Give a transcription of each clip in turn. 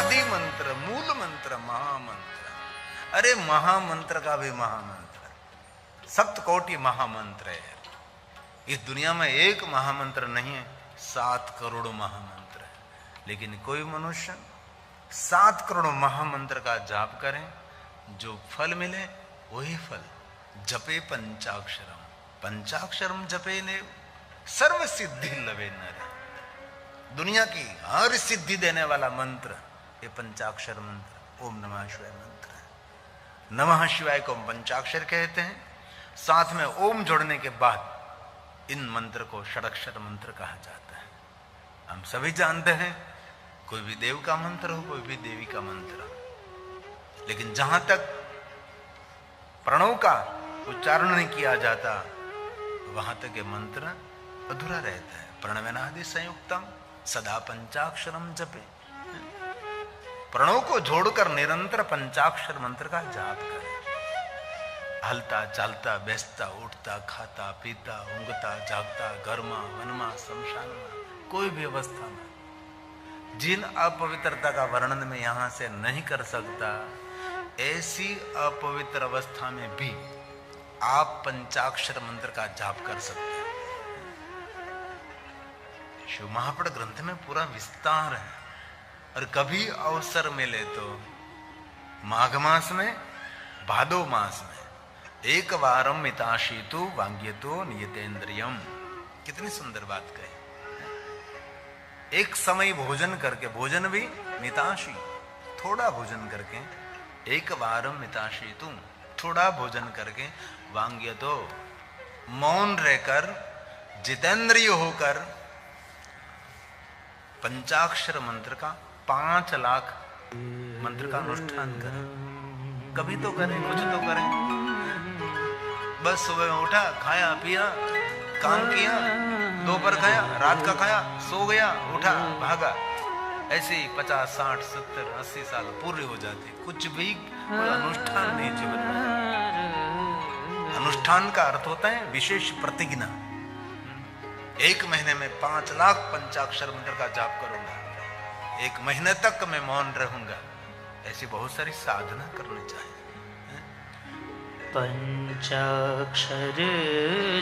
आदि मंत्र, मूल मंत्र, महामंत्र। अरे महामंत्र का भी महामंत्र, सप्तकोटि महामंत्र है। इस दुनिया में एक महामंत्र नहीं है, 7 करोड़ महामंत्र है। लेकिन कोई मनुष्य 7 करोड़ महामंत्र का जाप करे, जो फल मिले वही फल। जपे पंचाक्षरम, पंचाक्षरम जपे ने सर्व सिद्धि लवे नर। दुनिया की हर सिद्धि देने वाला मंत्र ये पंचाक्षर मंत्र, ओम नमः शिवाय मंत्र है। नमः शिवाय को पंचाक्षर कहते हैं। साथ में ओम जोड़ने के बाद इन मंत्र को षडक्षर मंत्र कहा जाता है। हम सभी जानते हैं, कोई भी देव का मंत्र हो, कोई भी देवी का मंत्र हो, लेकिन जहां तक प्रणव का उच्चारण नहीं किया जाता वहां तक ये मंत्र अधूरा रहता है। प्रणवनादि संयुक्तम सदा पंचाक्षरम जपे। प्रणव को जोड़कर निरंतर पंचाक्षर मंत्र का जाप करें। हलता चलता, बैसता, उठता, खाता, पीता, ऊँघता, जागता, घरमा, वनमा, शमशान में, कोई भी अवस्था में जिन अपवित्रता का वर्णन मैं यहां से नहीं कर सकता, ऐसी अपवित्र अवस्था में भी आप पंचाक्षर मंत्र का जाप कर सकते हैं। शिव महापड़ ग्रंथ में पूरा विस्तार है। और कभी अवसर मिले तो माघ मास में, भादो मास में एक वारम मिताशीतु वांग्यतो नियतेन्द्रियम। कितनी सुंदर बात कही। एक समय भोजन करके, भोजन भी मिताशी, थोड़ा भोजन करके, एक वारम मिताशीतु, थोड़ा भोजन करके, वांग्यतो, मौन रहकर, जितेंद्रिय होकर पंचाक्षर मंत्र का 5 लाख मंत्र का अनुष्ठान करें। कभी तो करें, कुछ तो करें। बस सुबह उठा, खाया पिया, काम किया, दोपहर खाया, रात का खाया, सो गया, उठा, भागा। ऐसे ही 50, 60, 70, 80 साल पूरे हो जाते, कुछ भी कोई अनुष्ठान नहीं जीवन में। अनुष्ठान का अर्थ होता है विशेष प्रतिज्ञा। 1 महीने में 5 लाख पंचाक्षर मंत्र का जाप करूंगा, 1 महीने तक मैं मौन रहूंगा। ऐसी बहुत सारी साधना करनी चाहिए। पंचाक्षर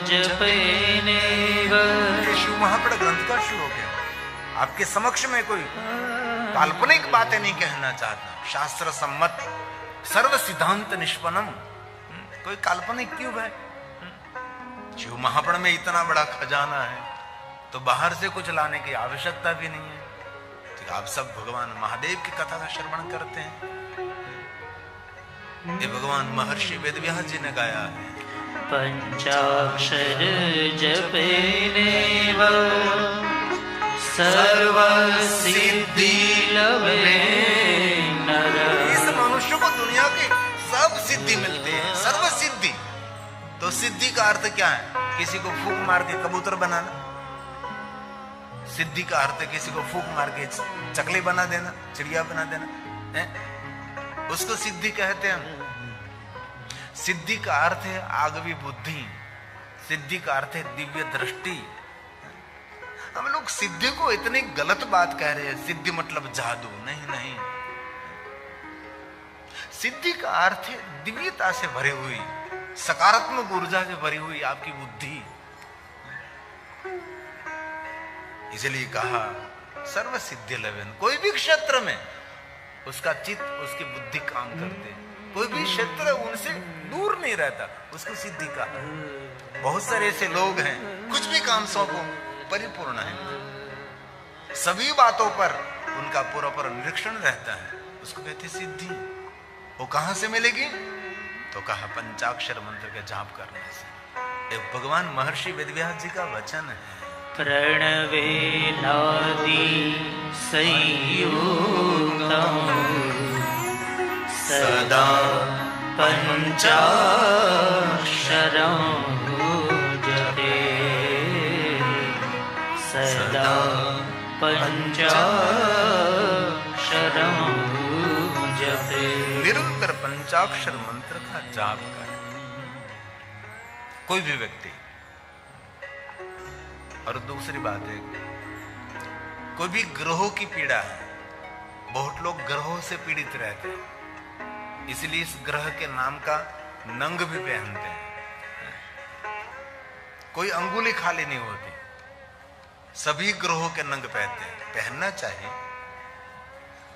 जपने शिव महापड़ ग्रंथ का श्लोक है। आपके समक्ष में कोई काल्पनिक बातें नहीं कहना चाहता। शास्त्र सम्मत सर्व सिद्धांत निष्पन्नम। कोई काल्पनिक क्यों है? शिव महापड़ में इतना बड़ा खजाना है तो बाहर से कुछ लाने की आवश्यकता भी नहीं है। तो आप सब भगवान महादेव की कथा का श्रवण करते हैं। ये भगवान महर्षि वेदव्यास जी ने गाया है। पंचाक्षर जपेने सर्व सिद्धि लवे नर। इस मनुष्य को दुनिया की सब सिद्धि मिलती है, सर्व सिद्धि। तो सिद्धि का अर्थ क्या है? किसी को फूंक मार के कबूतर बनाना। सिद्धि का अर्थ किसी को फूंक मार के चकली बना देना, चिड़िया बना देना है? उसको सिद्धि कहते हैं। सिद्धि का अर्थ है आगवी बुद्धि, सिद्धि का अर्थ है दिव्य दृष्टि। हम लोग सिद्धि को इतनी गलत बात कह रहे हैं। सिद्धि मतलब जादू नहीं, नहीं। सिद्धि का अर्थ है दिव्यता से भरी हुई, सकारात्मक ऊर्जा से भरी हुई आपकी बुद्धि। इसलिए कहा सर्व सिद्धि लवेन। कोई भी क्षेत्र में उसका चित्त, उसकी बुद्धि काम करते हैं। कोई भी क्षेत्र उनसे दूर नहीं रहता, उसको सिद्धि कहा। बहुत सारे ऐसे लोग हैं, कुछ भी काम सौंपो परिपूर्ण है, सभी बातों पर उनका पूरा निरीक्षण रहता है, उसको कहते सिद्धि। वो कहां से मिलेगी? तो कहा पंचाक्षर मंत्र के जाप करने से। एक भगवान महर्षि वेदव्यास जी का वचन है। प्रणवे नादि संयुक्तम सदा पंचाक्षरं जपे सदा पंचाक्षरं जपे। निरंतर पंचाक्षर मंत्र का जाप करें कोई भी व्यक्ति। और दूसरी बात है, कोई भी ग्रहों की पीड़ा है, बहुत लोग ग्रहों से पीड़ित रहते हैं, इसलिए इस ग्रह के नाम का नंग भी पहनते हैं। कोई अंगुली खाली नहीं होती, सभी ग्रहों के नंग पहनना चाहिए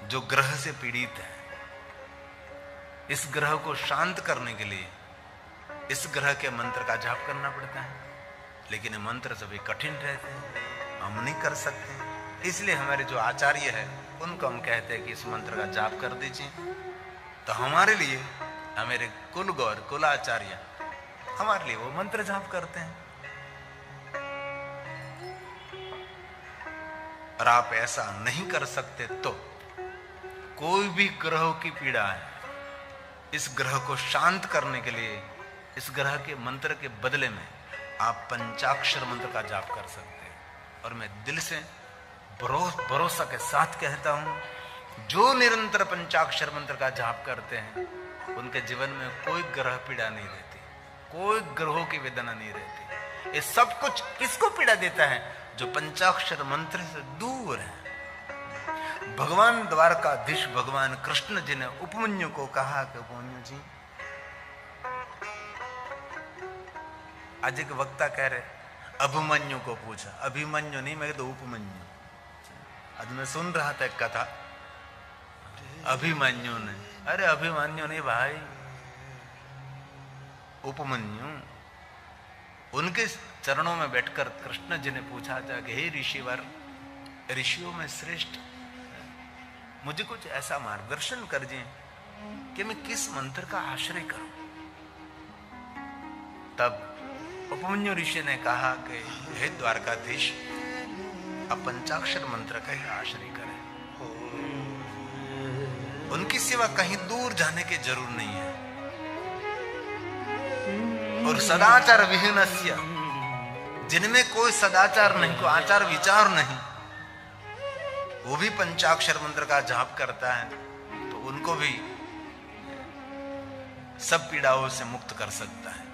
जो ग्रह से पीड़ित है। इस ग्रह को शांत करने के लिए इस ग्रह के मंत्र का जाप करना पड़ता है, लेकिन ये मंत्र सभी कठिन रहते हैं, हम नहीं कर सकते। इसलिए हमारे जो आचार्य है उनको हम कहते हैं कि इस मंत्र का जाप कर दीजिए। तो हमारे लिए, हमारे कुल गौर कुलाचार्य हमारे लिए वो मंत्र जाप करते हैं। और आप ऐसा नहीं कर सकते तो कोई भी ग्रह की पीड़ा है, इस ग्रह को शांत करने के लिए इस ग्रह के मंत्र के बदले में आप पंचाक्षर मंत्र का जाप कर सकते हैं। और मैं दिल से भरोसा के साथ कहता हूं, जो निरंतर पंचाक्षर मंत्र का जाप करते हैं उनके जीवन में कोई ग्रह पीड़ा नहीं रहती, कोई ग्रहों की वेदना नहीं रहती। ये सब कुछ किसको पीड़ा देता है? जो पंचाक्षर मंत्र से दूर है। भगवान द्वारकाधीश भगवान कृष्ण जी ने उपमन्यु को कहा कि उपमन्यु जी, आज एक वक्ता कह रहे अभिमन्यु को पूछा, अभिमन्यु नहीं, मैं तो उपमन्यु। आज मैं सुन रहा था एक कथा, अभिमन्यु ने, अरे अभिमन्यु नहीं भाई, उपमन्यु। उनके चरणों में बैठकर कृष्ण जी ने पूछा था कि हे ऋषिवर, ऋषियों में श्रेष्ठ, मुझे कुछ ऐसा मार्गदर्शन कर दीजिए कि मैं किस मंत्र का आश्रय करूं। तब उपमन्यु ऋषि ने कहा कि हे द्वारकाधीश, आप पंचाक्षर मंत्र का ही आश्रय करें। उनकी सिवा कहीं दूर जाने की जरूर नहीं है। और सदाचार विहीनस्य, जिनमें कोई सदाचार नहीं, कोई आचार विचार नहीं, वो भी पंचाक्षर मंत्र का जाप करता है तो उनको भी सब पीड़ाओं से मुक्त कर सकता है।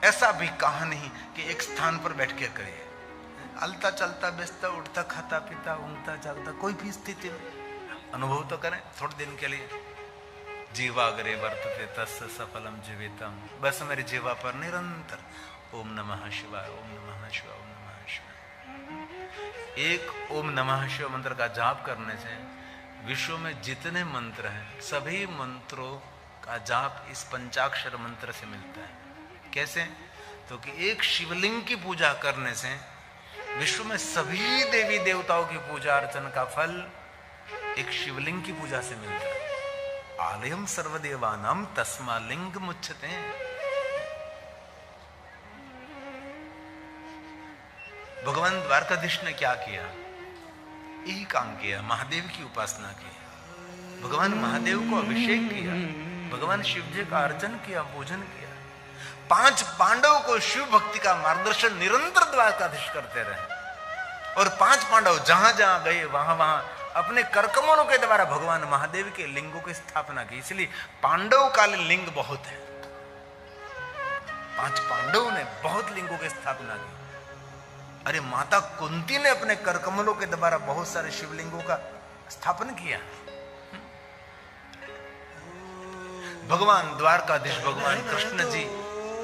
ऐसा भी कहा नहीं कि एक स्थान पर बैठ के करिए, हलता चलता बेचता उठता खाता पीता ऊँगता जागता कोई भी स्थिति में अनुभव तो करें थोड़े दिन के लिए। जीवाग्रे वर्तते तस्य सफलम जीवितम, बस मेरी जीवा पर निरंतर ओम नमः शिवाय, ओम नमः शिवाय, ओम नमः शिवाय। एक ओम नमः शिवाय मंत्र का जाप करने से विश्व में जितने मंत्र हैं सभी मंत्रों का जाप इस पंचाक्षर मंत्र से मिलता है। कैसे? तो कि एक शिवलिंग की पूजा करने से विश्व में सभी देवी देवताओं की पूजा अर्चन का फल एक शिवलिंग की पूजा से मिलता है। आलयम सर्वदेवानाम तस्मा लिंग मुच्यते। भगवान द्वारकाधीश ने क्या किया? यही काम किया, महादेव की उपासना की, भगवान महादेव को अभिषेक किया, भगवान शिव जी का अर्चन किया, पूजन किया। 5 पांडवों को शिव भक्ति का मार्गदर्शन निरंतर द्वारकाधीश करते रहे। और 5 पांडव जहां जहां गए वहां वहां अपने करकमलों के द्वारा भगवान महादेव के लिंगों की स्थापना की। इसलिए पांडव कालीन लिंग बहुत है। 5 पांडवों ने बहुत लिंगों की स्थापना की। अरे माता कुंती ने अपने करकमलों के द्वारा बहुत सारे शिवलिंगों का स्थापन किया। भगवान द्वारकाधीश भगवान कृष्ण जी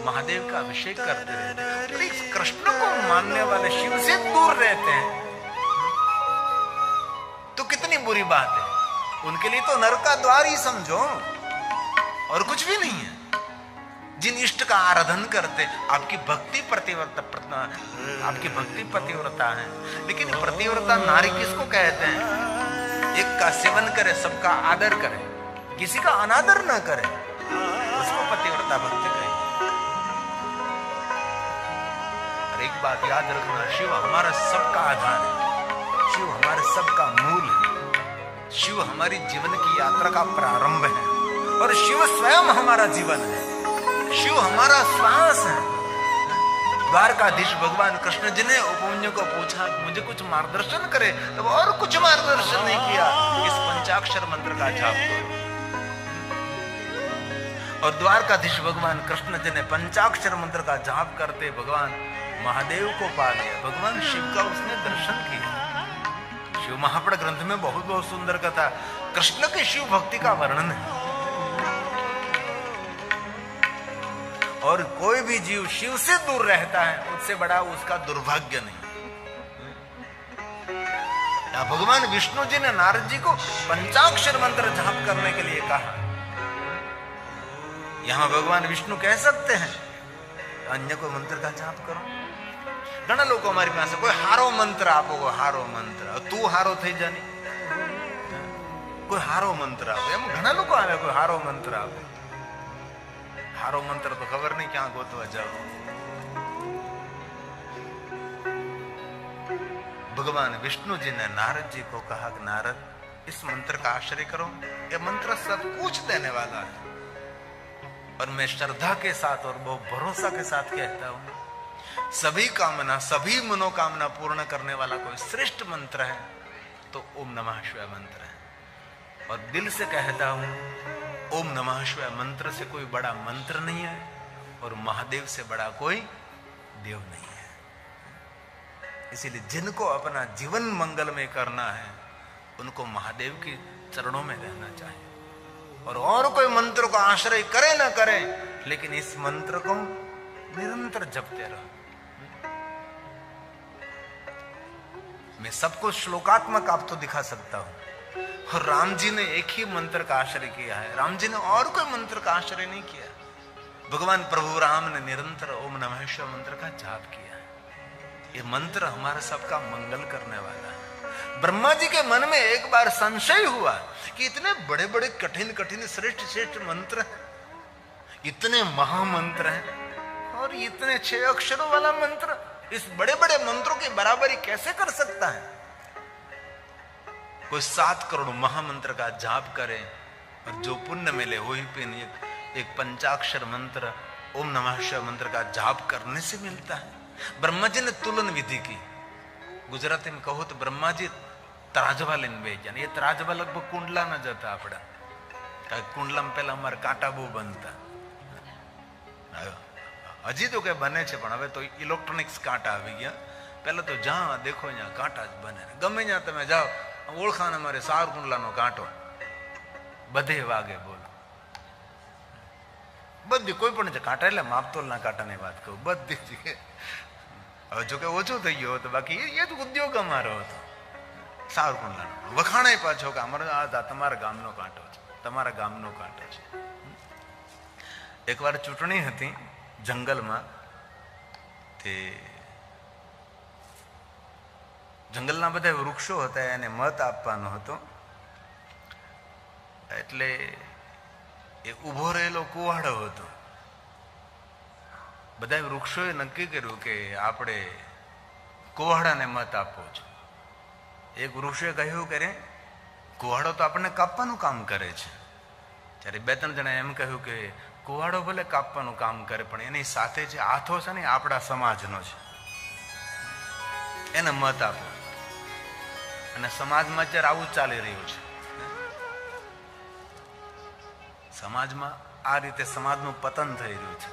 महादेव का अभिषेक करते रहते हैं। इस कृष्ण को मानने वाले शिव से दूर रहते हैं तो कितनी बुरी बात है। उनके लिए तो नरक का द्वार ही समझो और कुछ भी नहीं है। जिन इष्ट का आराधन करते, आपकी भक्ति पतिव्रता है, लेकिन पतिव्रता नारी किसको कहते हैं? एक का सेवन करे, सबका आदर करे, किसी का अनादर न करे, उसको पतिव्रता भक्ति कहे। और एक बात याद रखना, शिव हमारा सबका आधार है, शिव हमारे सबका मूल है, शिव हमारी जीवन की यात्रा का प्रारंभ है और शिव स्वयं हमारा जीवन है, शिव हमारा श्वास है। द्वारकाधीश भगवान कृष्ण जी ने उपमन्यु को पूछा मुझे कुछ मार्गदर्शन करे, तो और कुछ मार्गदर्शन नहीं किया, इस पंचाक्षर मंत्र का जाप करो। और द्वारकाधीश भगवान कृष्ण जी ने पंचाक्षर मंत्र का जाप करते भगवान महादेव को पा लिया, भगवान शिव का उसने दर्शन किया। शिव महापुराण ग्रंथ में बहुत बहुत सुंदर कथा, कृष्ण की शिव भक्ति का वर्णन है। और कोई भी जीव शिव से दूर रहता है, उससे बड़ा उसका दुर्भाग्य नहीं। भगवान विष्णु जी ने नारद जी को पंचाक्षर मंत्र जाप करने के लिए कहा। यहां भगवान विष्णु कह सकते हैं अन्य कोई मंत्र का जाप करो। घना लोग हमारी पास कोई हारो मंत्र आपो, हारो मंत्र तू हारो थी जानी, कोई हारो मंत्र आपो, एम घना लोग आवे कोई हारो मंत्र आपो। हारो मंत्र तो खबर नहीं क्या गोतवा जाओ। भगवान विष्णु जी ने नारद जी को कहा कि नारद, इस मंत्र का आश्रय करो, यह मंत्र सब कुछ देने वाला है। और मैं श्रद्धा के साथ और बहुत भरोसा के साथ कहता हूं, सभी कामना, सभी मनोकामना पूर्ण करने वाला कोई श्रेष्ठ मंत्र है तो ओम नमः शिवाय मंत्र है। और दिल से कहता हूं, ओम नमः शिवाय मंत्र से कोई बड़ा मंत्र नहीं है और महादेव से बड़ा कोई देव नहीं है। इसीलिए जिनको अपना जीवन मंगलमय करना है, उनको महादेव के चरणों में रहना चाहिए। और कोई मंत्र को आश्रय करे ना करे, लेकिन इस मंत्र को निरंतर जपते रहो। मैं सबको श्लोकात्मक आप तो दिखा सकता हूं, और राम जी ने एक ही मंत्र का आश्रय किया है। राम जी ने और कोई मंत्र का आश्रय नहीं किया। भगवान प्रभु राम ने निरंतर ओम नमः शिवाय मंत्र का जाप किया है। ये मंत्र हमारा सबका मंगल करने वाला है। ब्रह्मा जी के मन में एक बार संशय हुआ कि इतने बड़े बड़े कठिन कठिन श्रेष्ठ श्रेष्ठ मंत्र, इतने महामंत्र हैं, और इतने 6 अक्षरों वाला मंत्र इस बड़े बड़े मंत्रों की बराबरी कैसे कर सकता है। कोई 7 करोड़ महामंत्र का जाप करे और जो पुण्य मिले वही पुण्य एक पंचाक्षर मंत्र ओम नमः शिवाय मंत्र का जाप करने से मिलता है। ब्रह्मा जी ने तुलन विधि की। गुजराती में कहो तो ब्रह्मा जी तराजवा लेने भेजा। ये तराजवा लगभग कुंडला न जाता अपना, कुंडला में पहला हमारे कांटा बो बनता, हजी तो क्या बने छे पण हवे तो इलेक्ट्रॉनिक्स कांटा આવી ગયા। पहले तो जहां देखो यहाँ कांटा ज बने, गमे ત્યાં તમે જાઓ ઓળખાણ અમારે સાવરકુંડલાનો કાંટો બધે વાગે। બોલો બધી કોઈ પણ કાંટા એટલે માપતોલના કાંટાની વાત કહું, બધી જગ્યાએ। હવે જો કે ઓછું થઈ ગયો હતો, બાકી એ જ ઉદ્યોગ અમારો હતો સાવરકુંડલાનો। વખાણાય પાછો કે અમારો આ તમારા ગામનો કાંટો છે, તમારા ગામનો કાંટો છે। એકવાર ચૂંટણી હતી જંગલમાં, તે જંગલના બધા વૃક્ષો હતા, એને મત આપવાનો હતો। એટલે એ ઉભો રહેલો કુવાડો હતો। બધા વૃક્ષોએ નક્કી કર્યું કે આપણે કુવાડાને મત આપવો છે। એક વૃક્ષે કહ્યું કે કુવાડો તો આપણને કાપવાનું કામ કરે છે। ત્યારે 2-3 જણા એમ કહ્યું કે કુવાડો ભલે કાપવાનું કામ કરે પણ એની સાથે જે હાથો છે ને આપણા સમાજનો છે, એને મત આપો। અને સમાજમાં અત્યારે આવું જ ચાલી રહ્યું છે। સમાજમાં આ રીતે સમાજનું પતન થઈ રહ્યું છે।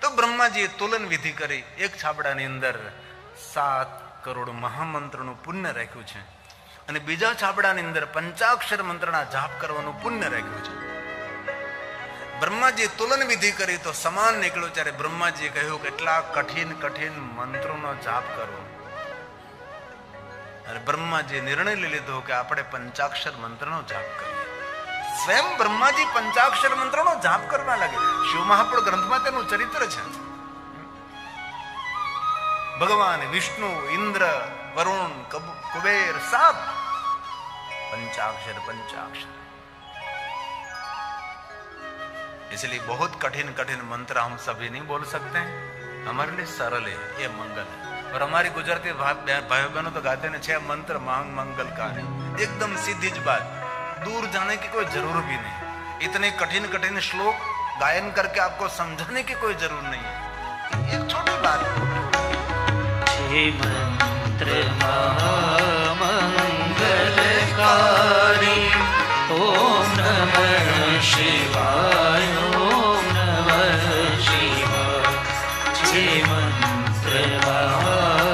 તો બ્રહ્માજીએ તુલન વિધિ કરી, એક છાબડાની અંદર 7 કરોડ મહામંત્રનું પુણ્ય રાખ્યું છે અને બીજા છાબડાની અંદર પંચાક્ષર મંત્રના જાપ કરવાનું પુણ્ય રાખ્યું છે। બ્રહ્માજીએ તુલન વિધિ કરી તો સમાન નીકળ્યું। ત્યારે બ્રહ્માજીએ કહ્યું કે એટલા કઠિન કઠિન મંત્રોનો જાપ કરવો। અને બ્રહ્માજીએ નિર્ણય લઈ લીધો કે આપણે પંચાક્ષર મંત્રનો જાપ કરીએ। સ્વયં બ્રહ્માજી પંચાક્ષર મંત્રનો જાપ કરવા લાગે। શિવ મહાપુરાણ ગ્રંથમાં તેનું ચરિત્ર છે। ભગવાન વિષ્ણુ, ઇન્દ્ર, वरुण, कुबेर सब पंचाक्षर पंचाक्षर। इसलिए बहुत कठिन कठिन मंत्र हम सभी नहीं बोल सकते हैं, हमारे लिए सरल है, ये मंगल है। और हमारी गुजराती भाई बहनों तो गाते हैं 6 मंत्र मांग मंगल कार्य। एकदम सीधी ज बात, दूर जाने की कोई जरूर भी नहीं। इतने कठिन कठिन श्लोक गायन करके आपको समझाने की कोई जरूर नहीं है, एक छोटी बात। मंत्र महामंगलकारी ओम नमः शिवाय ओम नमः शिवाय। मंत्र महामंगलकारी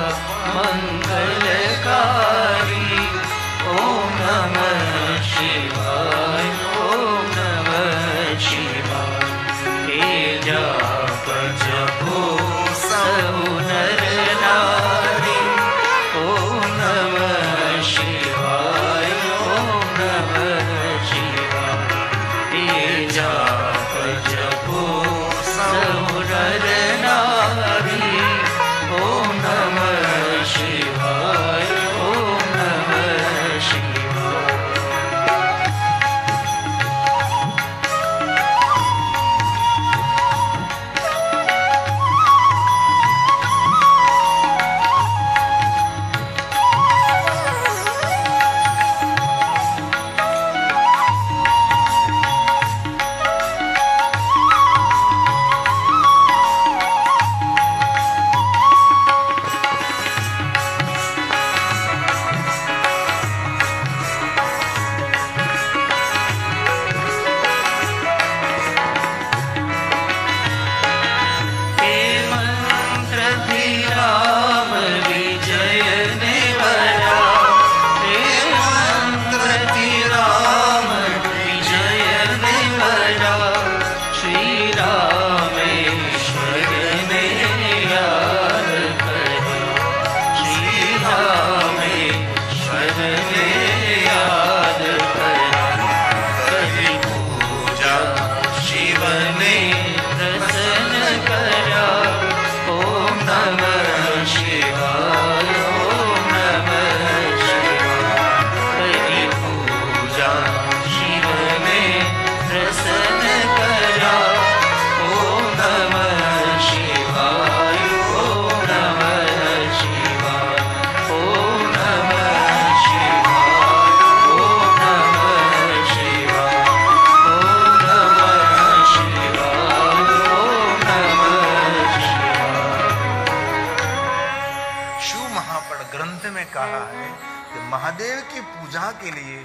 महादेव की पूजा के लिए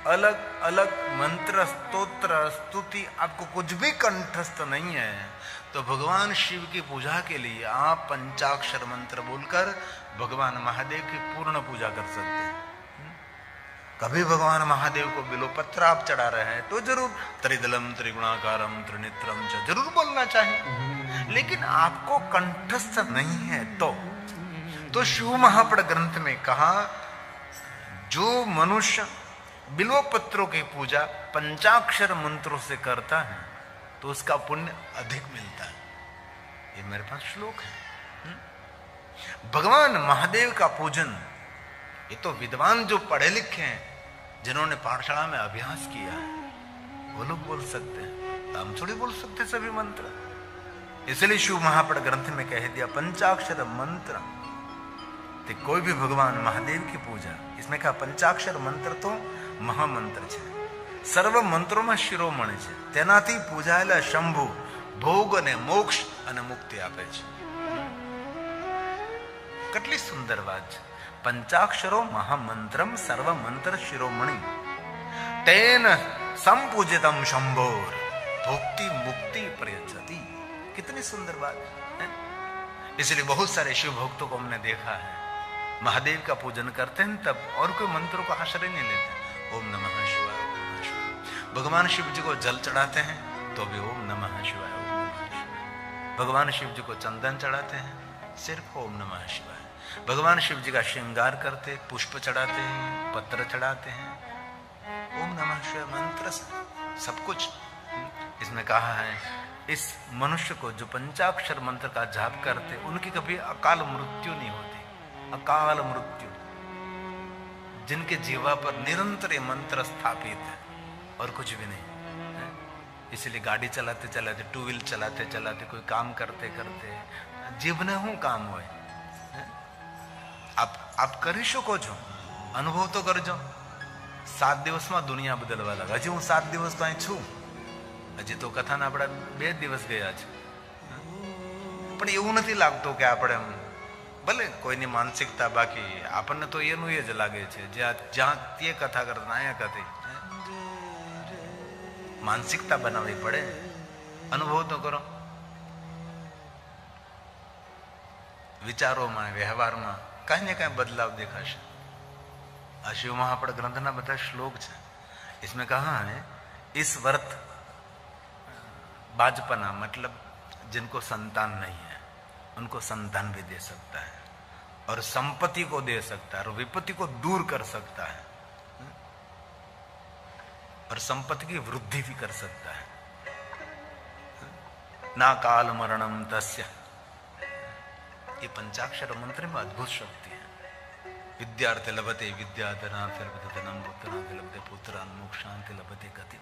अलग अलग मंत्र, स्तोत्र, स्तुति आपको कुछ भी कंठस्थ नहीं है, तो भगवान शिव की पूजा के लिए आप पंचाक्षर मंत्र बोलकर भगवान महादेव की पूर्ण पूजा कर सकते हैं। कभी भगवान महादेव को बिलोपत्र आप चढ़ा रहे हैं तो जरूर त्रिदलम त्रिगुणाकारम त्रिनेत्रम च जरूर बोलना चाहिए, लेकिन आपको कंठस्थ नहीं है तो शिव महापड़ ग्रंथ में कहा, जो मनुष्य बिल्वपत्रों की पूजा पंचाक्षर मंत्रों से करता है तो उसका पुण्य अधिक मिलता है। ये मेरे पास श्लोक है। भगवान महादेव का पूजन, ये तो विद्वान जो पढ़े लिखे हैं, जिन्होंने पाठशाला में अभ्यास किया है, वो लोग बोल सकते हैं, हम थोड़ी बोल सकते सभी मंत्र। इसलिए शिव महापड़ ग्रंथ में कह दिया पंचाक्षर मंत्र, तो कोई भी भगवान महादेव की पूजा, इसमें कहा पंचाक्षर मंत्र तो महामंत्र છે, સર્વ મંત્રોમાં શિરોમણી છે, તેનાથી પૂજાયેલા શંભુ ભોગ અને મોક્ષ અને મુક્તિ આપે છે। કેટલી સુંદર વાત છે। પંચાક્ષરો મહામંત્રમ સર્વ મંત્ર શિરોમણી તેન સંપૂજિતમ શંભોર ભોક્તિ मुक्ति प्रयच्छति। कितनी सुंदर बात है। इसलिए बहुत सारे शिव भक्तों को हमने देखा है, महादेव का पूजन करते हैं तब और कोई मंत्रों का आश्रय नहीं लेते। ओम नमः शिवाय, ओम नमः शिवाय। भगवान शिव जी को जल चढ़ाते हैं तो भी ओम नमः शिवाय, ओम नमः शिवाय। भगवान शिव जी को चंदन चढ़ाते हैं, सिर्फ ओम नमः शिवाय। भगवान शिव जी का श्रृंगार करते, पुष्प चढ़ाते हैं, पत्र चढ़ाते हैं, ओम नमः शिवाय मंत्र से सब कुछ। इसमें कहा है, इस मनुष्य को जो पंचाक्षर मंत्र का जाप करते, उनकी कभी अकाल मृत्यु नहीं होती। अकाल मृत्यु, जिनके जीवा पर निरंतर मंत्र स्थापित है और कुछ भी नहीं। इसलिए गाड़ी चलाते चलाते, टू व्हील चलाते चलाते, कोई काम करते करते जीवन हूं काम हो, आप કરી શકો છો, અનુભવ તો કરજો। 7 દિવસમાં દુનિયા બદલવા લાગે। હજી હું 7 દિવસ તો અહીં છું, હજી તો કથાના આપણા 2 દિવસ ગયા છે, પણ એવું નથી લાગતું કે આપણે ભલે કોઈની માનસિકતા, બાકી આપણને તો એનું એ જ લાગે છે, જ્યાં તે કથા કરતા અહીંયા કથી માનસિકતા બનાવવી પડે। અનુભવ તો કરો, વિચારોમાં, વ્યવહારમાં કઈ ને કઈ બદલાવ દેખાશે। આ शिव महापड़ ग्रंथना બધા શ્લોક છે। इसमें कहा है, इस व्रत बाजपना मतलब जिनको संतान नहीं है उनको संतान भी दे सकता है, और संपत्ति को दे सकता है, और विपत्ति को दूर कर सकता है, और संपत्ति की वृद्धि भी कर सकता है। ना काल मरणम तस्य, ये पंचाक्षर मंत्र में अद्भुत शक्ति है। विद्यार्थे लभते विद्याधनार्थे लभते धनम, पुत्रार्थे लभते पुत्रान्, मोक्षार्थे लभते गति।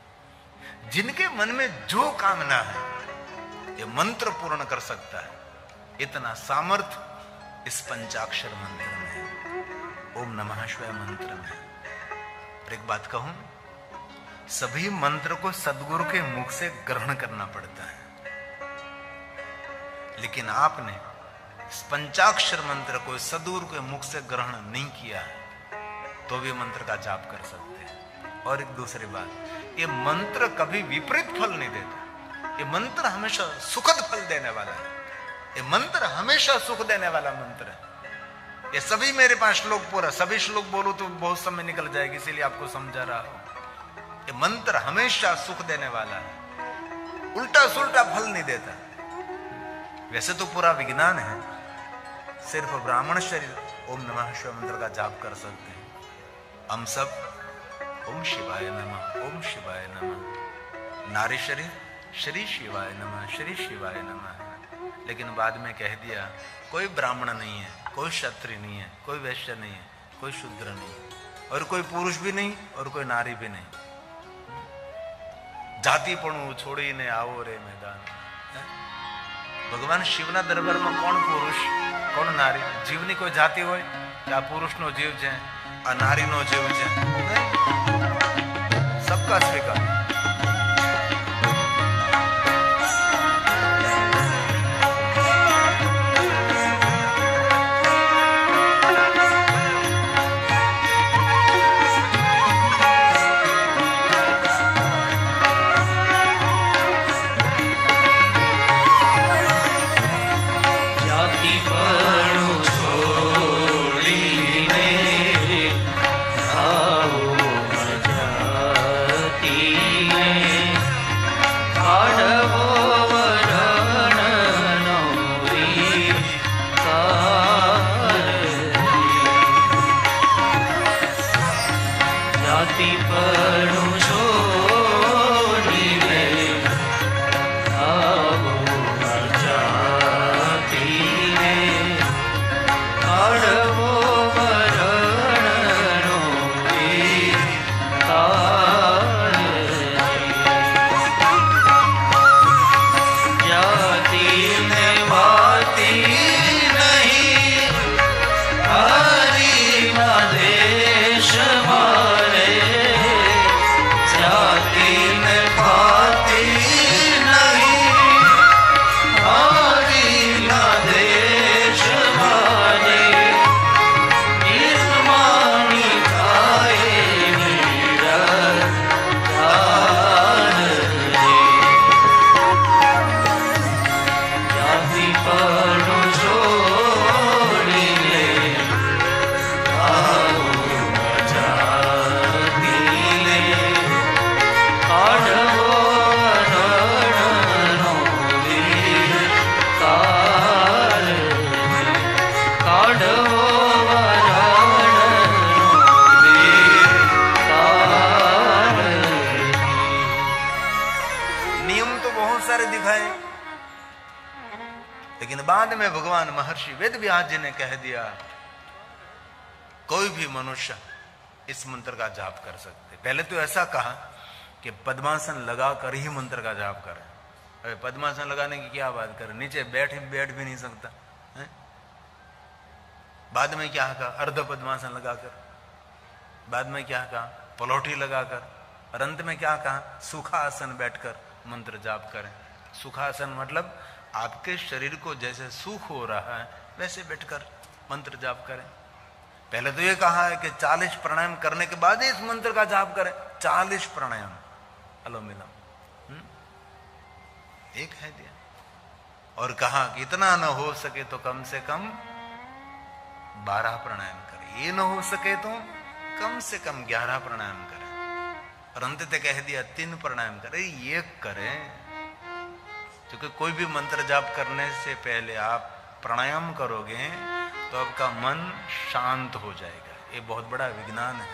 जिनके मन में जो कामना है ये मंत्र पूर्ण कर सकता है। इतना सामर्थ्य इस पंचाक्षर मंत्र में है, ओम नमः शिवाय मंत्र में। और एक बात कहूं, सभी मंत्र को सदगुरु के मुख से ग्रहण करना पड़ता है, लेकिन आपने इस पंचाक्षर मंत्र को सदगुरु के मुख से ग्रहण नहीं किया है तो भी मंत्र का जाप कर सकते हैं। और एक दूसरी बात, ये मंत्र कभी विपरीत फल नहीं देता, ये मंत्र हमेशा सुखद फल देने वाला है। ये मंत्र हमेशा सुख देने वाला मंत्र है। ये सभी मेरे पास श्लोक पूरा, सभी श्लोक बोलूं तो बहुत समय निकल जाएगी, इसीलिए आपको समझा रहा हूं। ये मंत्र हमेशा सुख देने वाला है, उल्टा सुल्टा फल नहीं देता। वैसे तो पूरा विज्ञान है, सिर्फ ब्राह्मण शरीर ओम नमः शिवाय मंत्र का जाप कर सकते हैं। हम सब ओम शिवाय नमः, ओम शिवाय नमः। नारी शरीर श्री शिवाय नमः, श्री शिवाय नमः। लेकिन बाद में कह दिया, कोई ब्राह्मण नहीं है, कोई क्षत्रिय नहीं है, कोई वैश्य नहीं है, कोई शूद्र नहीं है, और कोई पुरुष भी नहीं और कोई नारी भी नहीं। जातिपणु छोड़ीने आवो रे मैदान। भगवान शिवना दरबार में कौन पुरुष कौन नारी? जीवनी कोई जाति होय કે આ પુરુષનો જીવ છે, આ નારીનો જીવ છે, सबका स्वीकार। જાતિ પરનું છોડી લે આવો જાતિને કાઢવો મરણનો વિકાર જાતિને વાતી નહીં હરિના દેશ મારે જાતિને ભાતી નહીં હરિના દેશ મારે નિર્માણી થાય નિરધાર જાતિ પરનું છોડી લે આવો જાતિને કાઢવો રણનો વિકાર કાઢવો नियम तो बहुत सारे दिखाए, लेकिन बाद में भगवान महर्षि वेद व्यास जी ने कह दिया कोई भी मनुष्य इस मंत्र का जाप कर सकते। पहले तो ऐसा कहा कि पद्मासन लगाकर ही मंत्र का जाप करें। अरे पद्मासन लगाने की क्या बात करें, नीचे बैठ भी नहीं सकता है? बाद में क्या कहा, अर्ध पद्मासन लगाकर, बाद में क्या कहा, पलौठी लगाकर, और अंत में क्या कहा, सुखासन बैठकर मंत्र जाप करें। सुखासन मतलब आपके शरीर को जैसे सुख हो रहा है वैसे बैठकर मंत्र जाप करें। पहले तो ये कहा है कि 40 प्राणायाम करने के बाद ही इस मंत्र का जाप करें। 40 प्राणायाम अनुलोम विलोम एक है दिया, और कहा कि इतना न हो सके तो कम से कम 12 प्राणायाम करें, ये न हो सके तो कम से कम 11 प्राणायाम करें, और अंत कह दिया 3 प्राणायाम करें, ये करें। क्योंकि कोई भी मंत्र जाप करने से पहले आप प्राणायाम करोगे तो आपका मन शांत हो जाएगा। ये बहुत बड़ा विज्ञान है,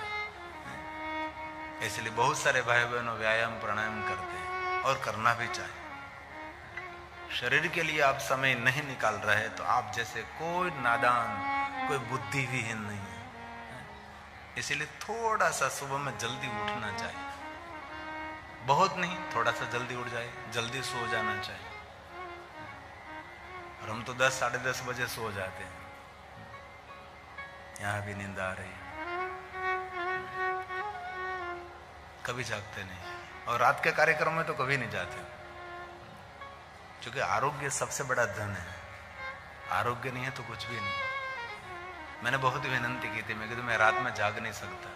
इसलिए बहुत सारे भाई बहनों व्यायाम प्राणायाम करते हैं और करना भी चाहिए। शरीर के लिए आप समय नहीं निकाल रहे तो आप जैसे कोई नादान, कोई बुद्धिहीन नहीं है। इसलिए थोड़ा सा सुबह में जल्दी उठना चाहिए, बहुत नहीं, थोड़ा सा जल्दी उठ जाए, जल्दी सो जाना चाहिए। और हम तो 10 साढ़े 10 बजे सो जाते हैं, यहां भी नींद आ रही है, कभी जागते नहीं, और रात के कार्यक्रम में तो कभी नहीं जाते, क्योंकि आरोग्य सबसे बड़ा धन है। आरोग्य नहीं है तो कुछ भी नहीं। मैंने बहुत विनती की थी, मैं कहती मैं रात में जाग नहीं सकता,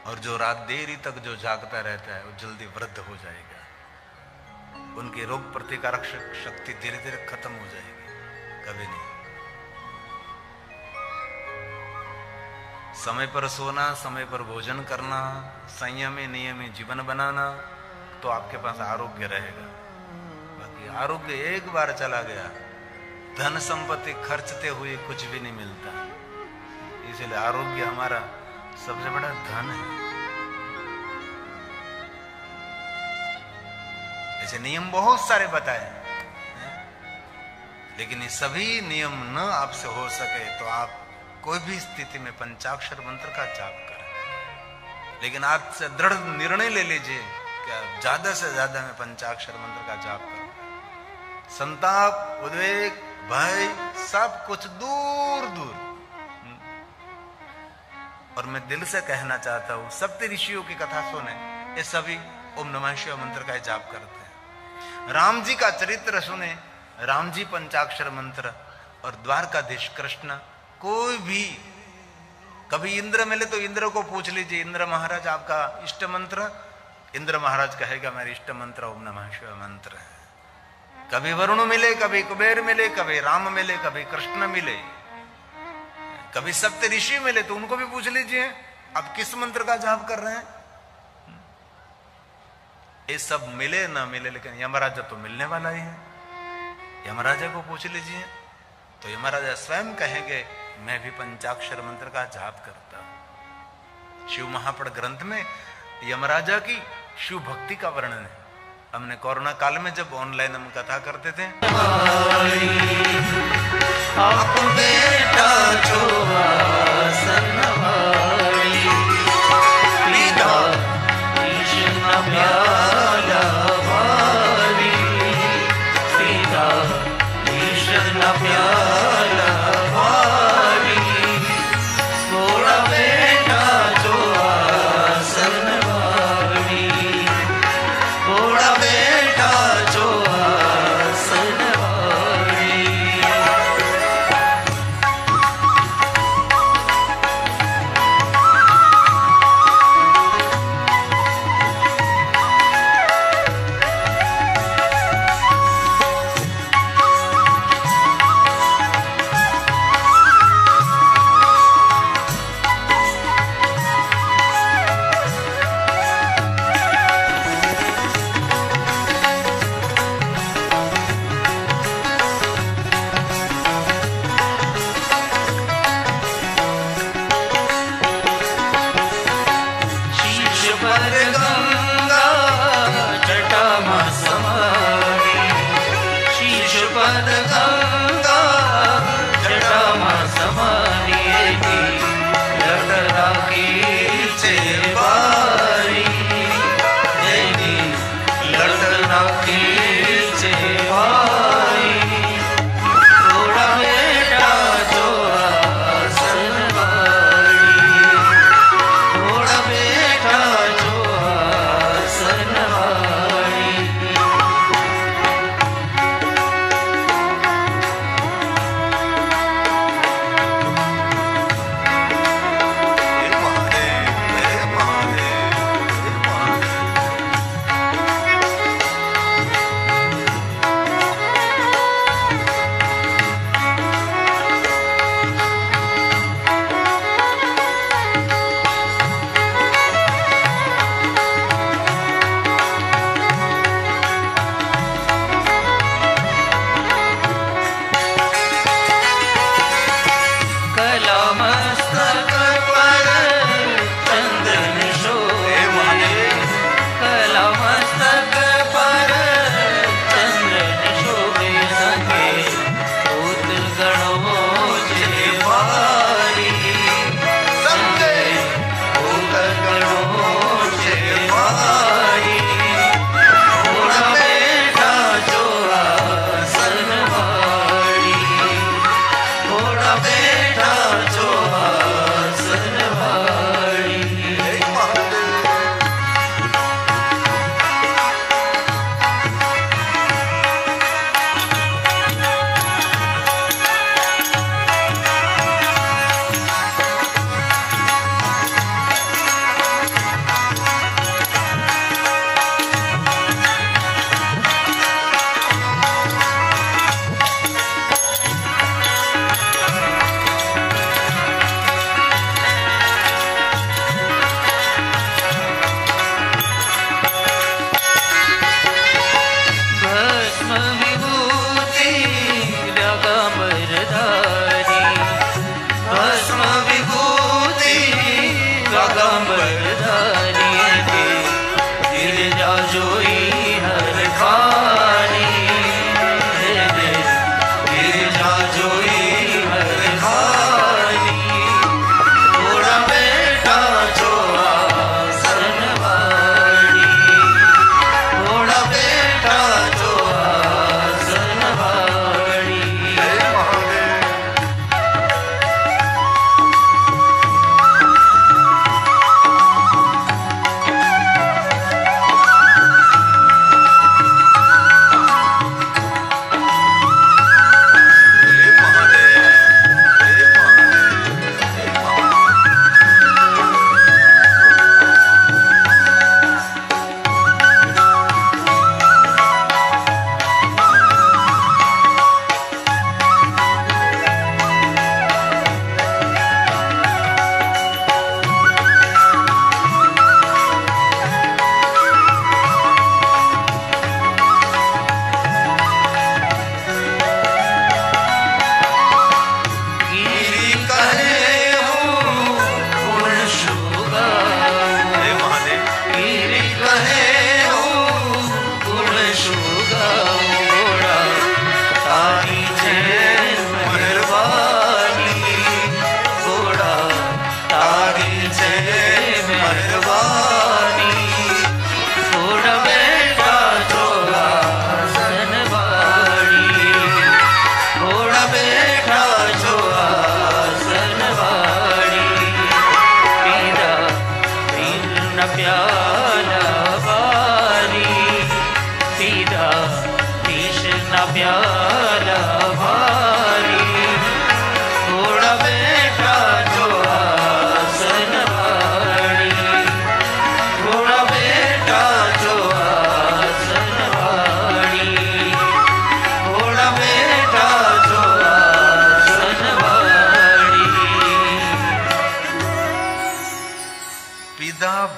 और जो रात देरी तक जो जागता रहता है वो जल्दी वृद्ध हो जाएगा, उनकी रोग प्रतिकारक शक्ति धीरे धीरे खत्म हो जाएगी, कभी नहीं। समय पर सोना, समय पर भोजन करना, संयमी नियमी जीवन बनाना, तो आपके पास आरोग्य रहेगा। बाकी आरोग्य एक बार चला गया, धन संपत्ति खर्चते हुए कुछ भी नहीं मिलता। इसलिए आरोग्य हमारा सबसे बड़ा धन है। ऐसे नियम बहुत सारे बताए, लेकिन ये सभी नियम न आपसे हो सके तो आप कोई भी स्थिति में पंचाक्षर मंत्र का जाप करें। लेकिन आप से दृढ़ निर्णय ले लीजिए कि ज्यादा से ज्यादा मैं पंचाक्षर मंत्र का जाप करूं। संताप, उद्वेग, भय सब कुछ दूर दूर। और मैं दिल से कहना चाहता हूं, सप्त ऋषियों की कथा सुने, ये सभी ओम नमः शिवाय मंत्र का जाप करते हैं। राम जी का चरित्र सुने, राम जी पंचाक्षर मंत्र, और द्वारकाधीश कृष्ण, कोई भी कभी इंद्र मिले तो इंद्र को पूछ लीजिए, इंद्र महाराज आपका इष्ट मंत्र, इंद्र महाराज कहेगा मेरा इष्ट मंत्र ओम नमः शिवाय मंत्र है। कभी वरुण मिले, कभी कुबेर मिले, कभी राम मिले, कभी कृष्ण मिले, कभी सप्त ऋषि मिले तो उनको भी पूछ लीजिए आप किस मंत्र का जाप कर रहे हैं। ये सब मिले ना मिले, लेकिन यमराजा तो मिलने वाला ही है। यमराजा को पूछ लीजिए तो यमराजा स्वयं कहेंगे मैं भी पंचाक्षर मंत्र का जाप करता हूं। शिव महापड़ ग्रंथ में यमराजा की शिव भक्ति का वर्णन है। हमने कोरोना काल में जब ऑनलाइन हम कथा करते थे, आप बेटा जो आसन वाली, पिता कृष्ण प्याला वाली, पिता कृष्ण प्याला वाली, थोड़ा बेटा जो आसन वाली, थोड़ा बेटा जो आसन वाली।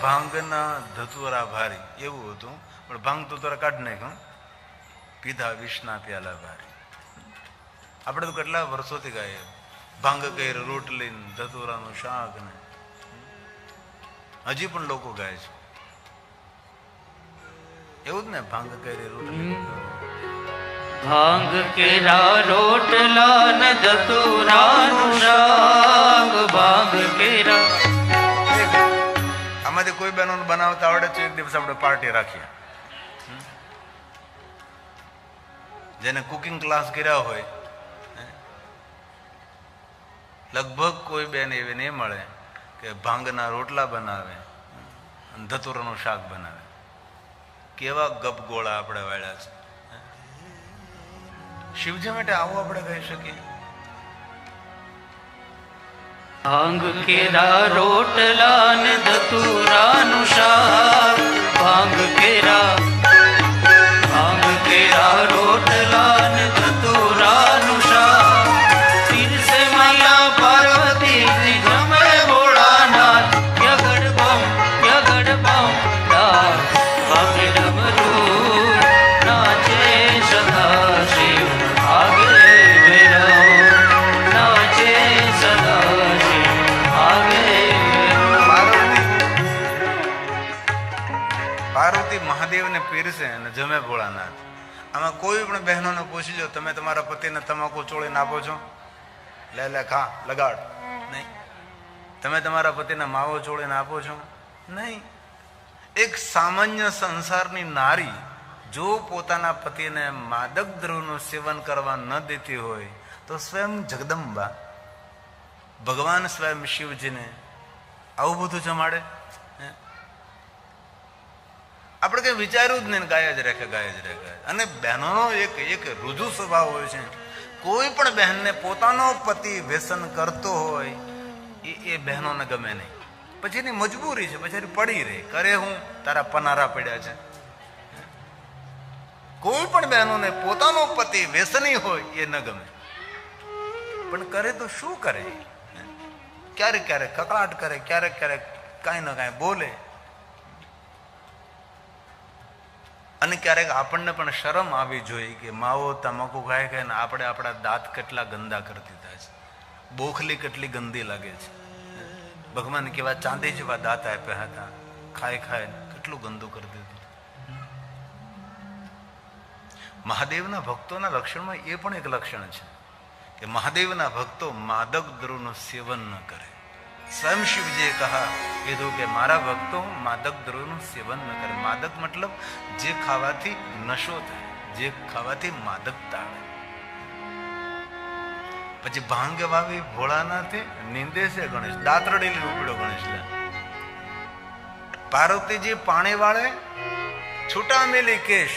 ભાંગના ધતુરા ભારી એવું હતું, પણ ભાંગ ધતુરા કાઢ નાખ્યું, પીધા વિષના પ્યાલા ભારી. આપણે તો કેટલા વર્ષોથી ગાઈએ, ભાંગ કઈ રોટલી ધતુરાનું શાક ને, હજી પણ લોકો ગાય છે એવું જ ને, ભાંગ કઈ રોટલી. ભાંગ કેરા રોટલા ને ધતુરાનું શાક, ભાંગ કેરા. આમાંથી કોઈ બહેનો બનાવતા આવડે તો એક દિવસ આપણે પાર્ટી રાખીએ. જેને કુકિંગ ક્લાસ કર્યા હોય, લગભગ કોઈ બેન એવી નહીં મળે કે ભાંગના રોટલા બનાવે અને ધતુરાનું શાક બનાવે. કેવા ગપગોળા આપણે વાળ્યા છે. શિવજી માટે આવું આપણે કહી શકીએ. ભાંગ કેરા રોટલા ને ધતુરાનું શાક, ભાંગ કેરા રોટલા ને ધતુરાનું શાક. તીરસે મૈયા પાર્વતી જમે ભોળાનાથ, યગડ બમ ડા ભાગે ડમરૂ નાચે સદા શિવ આગે ભૈરવ, નાચે સદા શિવ આગે. પાર્વતી મહાદેવને પીરસે અને જમે ભોળાનાથ. આમાં કોઈ પણ બહેનોને પૂછી જો, તમે તમારા પતિને તમાકુ ચોળીને આપો છો? લે ખા લગાડ. નહીં. તમે તમારા પતિને માવો ચોળીને આપો છો? નહીં. એક સામાન્ય સંસારની નારી જો પોતાના પતિને માદક દ્રવ્યનું સેવન કરવા ન દેતી હોય તો સ્વયં જગદંબા ભગવાન સ્વયં શિવજીને આવું બધું જમાડે? આપણે કઈ વિચાર્યું જ નહીં, ગાય જ રાખે. અને બહેનોનો એક રુજુ સ્વભાવ હોય છે, કોઈ પણ બહેનને પોતાનો પતિ વ્યસન કરતો હોય એ બહેનોને ગમે નહીં. પછી એની મજબૂરી છે, પછી પડી રહે. કરે હું, તારા પનારા પડ્યા છે. કોઈ પણ બહેનોને પોતાનો પતિ વ્યસની હોય એ ન ગમે, પણ કરે તો શું કરે? ક્યારેક કકળાટ કરે, ક્યારેક કાંઈ ન કાંઈ બોલે. અને ક્યારેક આપણને પણ શરમ આવી જોઈએ કે માવો તમાકુ ખાય ને આપણે આપણા દાંત કેટલા ગંદા કરી દીધા છે, બોખલી કેટલી ગંદી લાગે છે. ભગવાન કેવા ચાંદી જેવા દાંત આપ્યા હતા, ખાય કેટલું ગંદુ કરી દીધું. મહાદેવના ભક્તોના લક્ષણમાં એ પણ એક લક્ષણ છે કે મહાદેવના ભક્તો માદક દ્રવ્યનું સેવન ન કરે. સ્વયં શિવજીએ કીધું કે મારા ભક્તો માદક દ્રવ્યનું સેવન ન કરે. માદક મતલબ જે ખાવાથી નશો થાય, જે ખાવાથી માદકતા આવે. પછી ભાંગ વાવી ભોળાનાથે નિંદે છે ગણેશ, દાંતરડી ઉપડ્યો ગણેશ. પાર્વતીજી પાણી વાળે છૂટા મેલી કેશ.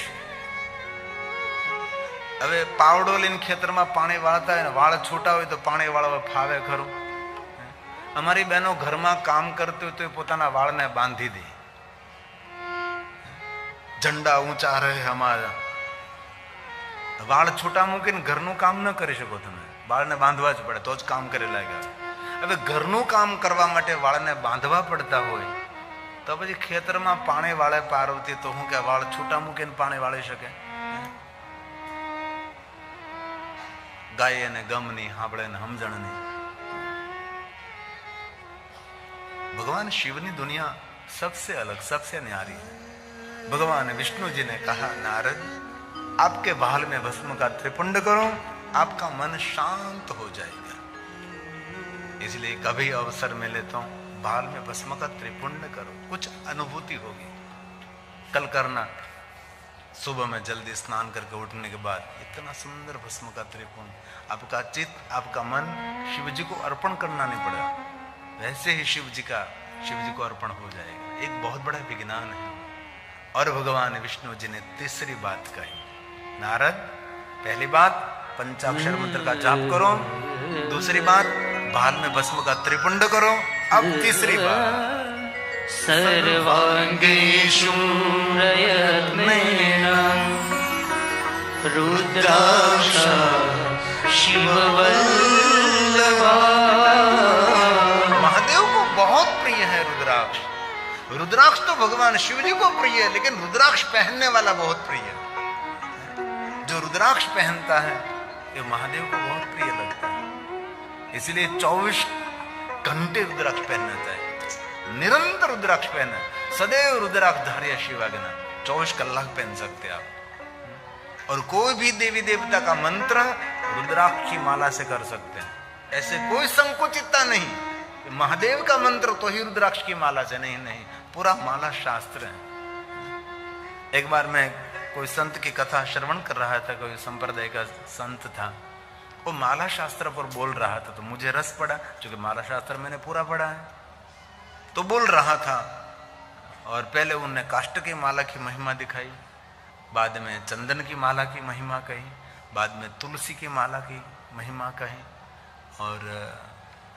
હવે પાવડો લઈને ખેતરમાં પાણી વાળતા હોય ને વાળ છૂટા હોય તો પાણી વાળવા ફાવે ખરું? અમારી બહેનો ઘરમાં કામ કરતી હોય તો પોતાના વાળને બાંધી દે. ઝંડા ઊંચા રહે અમારા. વાળ છૂટા મૂકીને ઘરનું કામ ન કરી શકો તમે, વાળને બાંધવા જ પડે તો જ કામ કરી લાગ્યા. હવે ઘરનું કામ કરવા માટે વાળને બાંધવા પડતા હોય તો પછી ખેતરમાં પાણી વાળે પાર્વતી તો હું કે વાળ છૂટા મૂકીને પાણી વાળી શકે? ગાય ને ગમની સાંભળે ને સમજણની. भगवान शिव की दुनिया सबसे अलग, सबसे न्यारी है. भगवान विष्णु जी ने कहा, नारद आपके बाल में भस्म का त्रिपुंड करो, आपका मन शांत हो जाएगा. इसलिए कभी अवसर मिले तो बाल में भस्म का त्रिपुंड करो, कुछ अनुभूति होगी. कल करना, सुबह में जल्दी स्नान करके उठने के बाद इतना सुंदर भस्म का त्रिपुंड. आपका चित्त, आपका मन शिव जी को अर्पण करना नहीं पड़ेगा, वैसे ही शिव जी को अर्पण हो जाएगा. एक बहुत बड़ा विज्ञान है. और भगवान विष्णु जी ने तीसरी बात कही, नारद पहली बात पंचाक्षर मंत्र का जाप करो, दूसरी बात बाल में भस्म का त्रिपुंड करो, अब तीसरी बात सर्वांगेषु प्रयत्नेन रुद्राक्ष शिववल्लभा. महादेव को बहुत प्रिय है रुद्राक्ष. रुद्राक्ष तो भगवान शिव जी को प्रिय है, लेकिन रुद्राक्ष पहनने वाला बहुत प्रिय है। जो रुद्राक्ष पहनता है ये महादेव को बहुत प्रिय लगता है। इसलिए 24 घंटे रुद्राक्ष पहनना चाहिए, निरंतर रुद्राक्ष पहनना, सदैव रुद्राक्ष धार्य शिवाज्ञा 24 कलाक पहन सकते आप। और कोई भी देवी देवता का मंत्र रुद्राक्ष की माला से कर सकते हैं, ऐसे कोई संकुचितता नहीं। महादेव का मंत्र तो ही रुद्राक्ष की माला से, नहीं, पूरा माला शास्त्र है। एक बार मैं कोई संत की कथा श्रवण कर रहा था, कोई संप्रदाय का संत था, वो माला शास्त्र पर बोल रहा था, तो मुझे रस पड़ा, क्योंकि माला शास्त्र मैंने पूरा पढ़ा है। तो बोल रहा था, और पहले उनने काष्ठ की माला की महिमा दिखाई, बाद में चंदन की माला की महिमा कही, बाद में तुलसी की माला की महिमा कही, और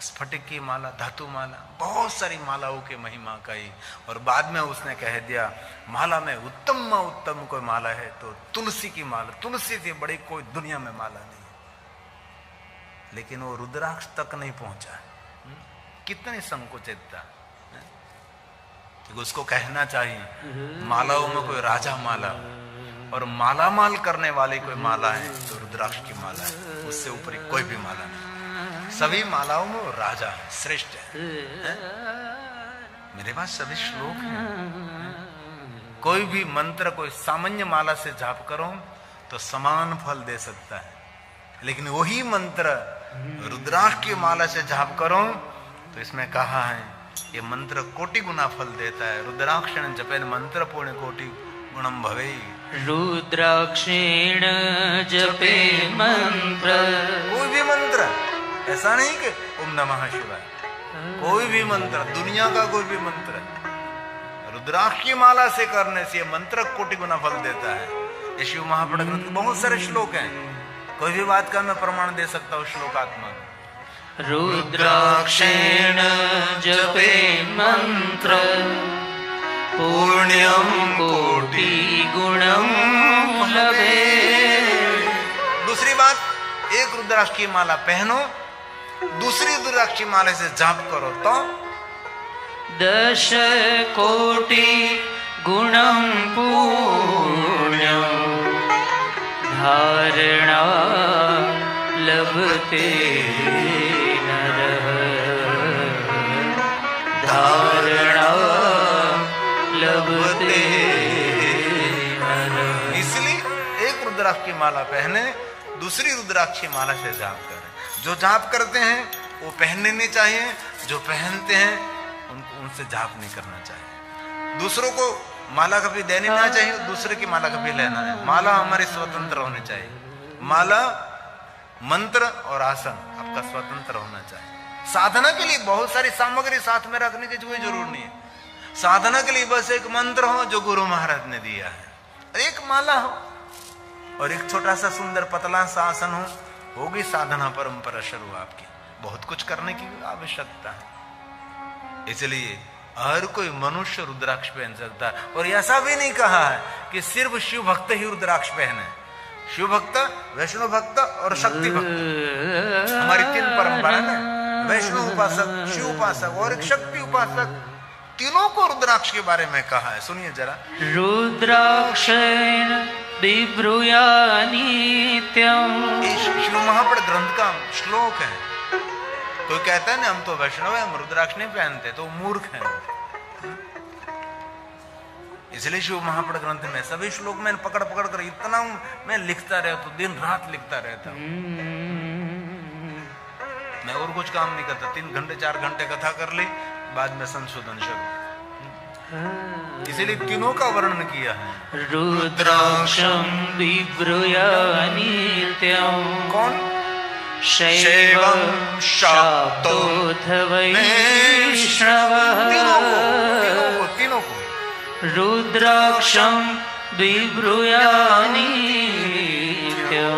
स्फटिक की माला, धातु माला, बहुत सारी मालाओं की महिमा कही। और बाद में उसने कह दिया माला में उत्तम कोई माला है तो तुलसी की माला, तुलसी से बड़ी कोई दुनिया में माला नहीं है। लेकिन वो रुद्राक्ष तक नहीं पहुंचा। कितनी संकुचितता। उसको कहना चाहिए मालाओं में कोई राजा माला, और मालामाल करने वाली कोई माला है तो रुद्राक्ष की माला है, उससे ऊपर कोई भी माला नहीं। सभी मालाओं में राजा है, श्रेष्ठ है। मेरे पास सभी श्लोक हैं। कोई भी मंत्र कोई सामान्य माला से जाप करो तो समान फल दे सकता है, लेकिन वही मंत्र रुद्राक्ष की माला से जाप करो तो इसमें कहा है ये मंत्र कोटि गुना फल देता है। रुद्राक्षेण जपेन मंत्र पूर्ण कोटि गुणम भवे। रुद्राक्षेण जपे मंत्र, कोई भी मंत्र, ऐसा नहीं कि ओम नमः शिवाय, कोई भी मंत्र, दुनिया का कोई भी मंत्र रुद्राक्ष की माला से करने से मंत्र कोटि गुना फल देता है। ये शिव महापुराण ग्रंथ के बहुत सारे श्लोक हैं, कोई भी बात का मैं प्रमाण दे सकता हूँ श्लोकात्मक। रुद्राक्षेण जपे मंत्र पुण्यं कोटि गुणं लभे। दूसरी बात, एक रुद्राक्ष की माला पहनो, दूसरी रुद्राक्ष की माला से जाप करो तो 10 कोटि गुणं पुण्यं धारणा लभते नरः, धारणा लभते नरः। इसलिए एक रुद्राक्ष की माला पहने, दूसरी रुद्राक्ष की माला से जाप करें। जो जाप करते हैं वो पहनने नहीं चाहिए, जो पहनते हैं उनसे जाप नहीं करना चाहिए। दूसरों को माला कभी देनी ना चाहिए, दूसरे की माला कभी लेना है। माला हमारी स्वतंत्र होनी चाहिए। माला, मंत्र और आसन आपका स्वतंत्र होना चाहिए। साधना के लिए बहुत सारी सामग्री साथ में रखने की कोई जरूर नहीं है। साधना के लिए बस एक मंत्र हो जो गुरु महाराज ने दिया है, एक माला हो और एक छोटा सा सुंदर पतला सा आसन होगी साधना परंपरा शुरू आपकी। बहुत कुछ करने की आवश्यकता है। इसलिए हर कोई मनुष्य रुद्राक्ष पहन सकता है। और ऐसा भी नहीं कहा है कि सिर्फ शिव भक्त ही रुद्राक्ष पहने। शिव भक्त, वैष्णव भक्त और शक्ति भक्त, हमारी 3 परंपरा है। वैष्णव उपासक, शिव उपासक और एक शक्ति उपासक, तीनों को रुद्राक्ष के बारे में कहा है। सुनिए जरा। रुद्राक्षेण बिभ्रूया नित्यं, शिव महापुराण ग्रंथ का श्लोक है। कोई कहता है ना हम तो वैष्णव है, हम रुद्राक्ष नहीं पहनते, तो मूर्ख है। इसलिए शिव महापुराण ग्रंथ में सभी श्लोक में पकड़ कर इतना मैं लिखता रहता, दिन रात लिखता रहता हूं। मैं और कुछ काम नहीं करता। 3 घंटे 4 घंटे कथा कर ली, बाद में संशोधन शुरू। इसीलिए तीनों का वर्णन किया है। रुद्राक्षं बिभ्रूया नित्यं, कौन? शैवं शाक्तोऽथ वैष्णवः। तीनों को रुद्राक्षं बिभ्रूया नित्यं,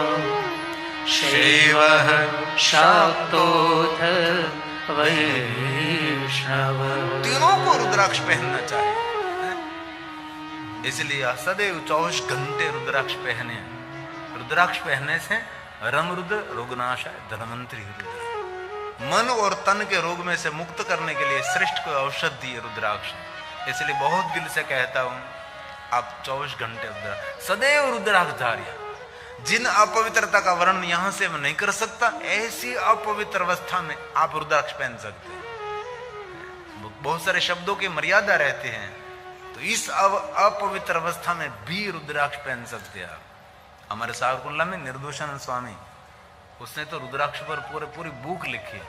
शैवः शाक्तोऽथ वैष्णवः। तीनों को रुद्राक्ष पहनना चाहिए। इसलिए सदैव 24 घंटे रुद्राक्ष पहने। रुद्राक्ष पहनने से रम रुद्र रोगनाशाय धनवंतरी रुद्र, मन और तन के रोग में से मुक्त करने के लिए श्रेष्ठ कोई औषधि है रुद्राक्ष। इसलिए बहुत दिल से कहता हूं, आप 24 घंटे सदैव रुद्राक्षधारी। जिन अपवित्रता का वर्णन यहां से मैं नहीं कर सकता, ऐसी अपवित्र अवस्था में आप रुद्राक्ष पहन सकते हैं। बहुत सारे शब्दों की मर्यादा रहते हैं, तो इस अपवित्र अवस्था में भी रुद्राक्ष पहन सकते हैं आप। हमारे सागरकुंडला में निर्दोषानंद स्वामी, उसने तो रुद्राक्ष पर पूरी बुक लिखी है।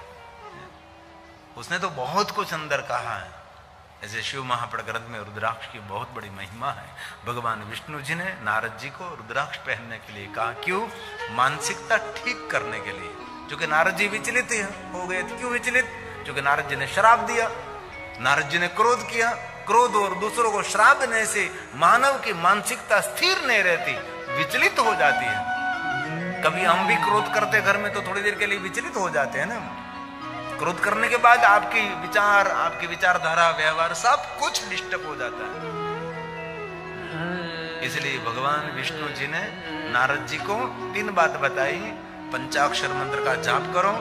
उसने तो बहुत कुछ अंदर कहा है। ऐसे शिव महापड़ ग्रंथ में रुद्राक्ष की बहुत बड़ी महिमा है। भगवान विष्णु जी ने नारद जी को रुद्राक्ष पहनने के लिए कहा। क्यों? मानसिकता ठीक करने के लिए। क्योंकि नारद जी विचलित हो गए थे। क्यों विचलित? क्योंकि नारद जी ने श्राप दिया, नारद जी ने क्रोध किया। क्रोध और दूसरों को श्राप देने से मानव की मानसिकता स्थिर नहीं रहती, विचलित हो जाती है। कभी हम भी क्रोध करते घर में तो थोड़ी देर के लिए विचलित हो जाते हैं ना। क्रोध करने के बाद आपकी विचारधारा, व्यवहार सब कुछ डिस्टर्ब हो जाता है। इसलिए भगवान विष्णु जी ने नारद जी को 3 बात बताई। पंचाक्षर मंत्र का जाप करो,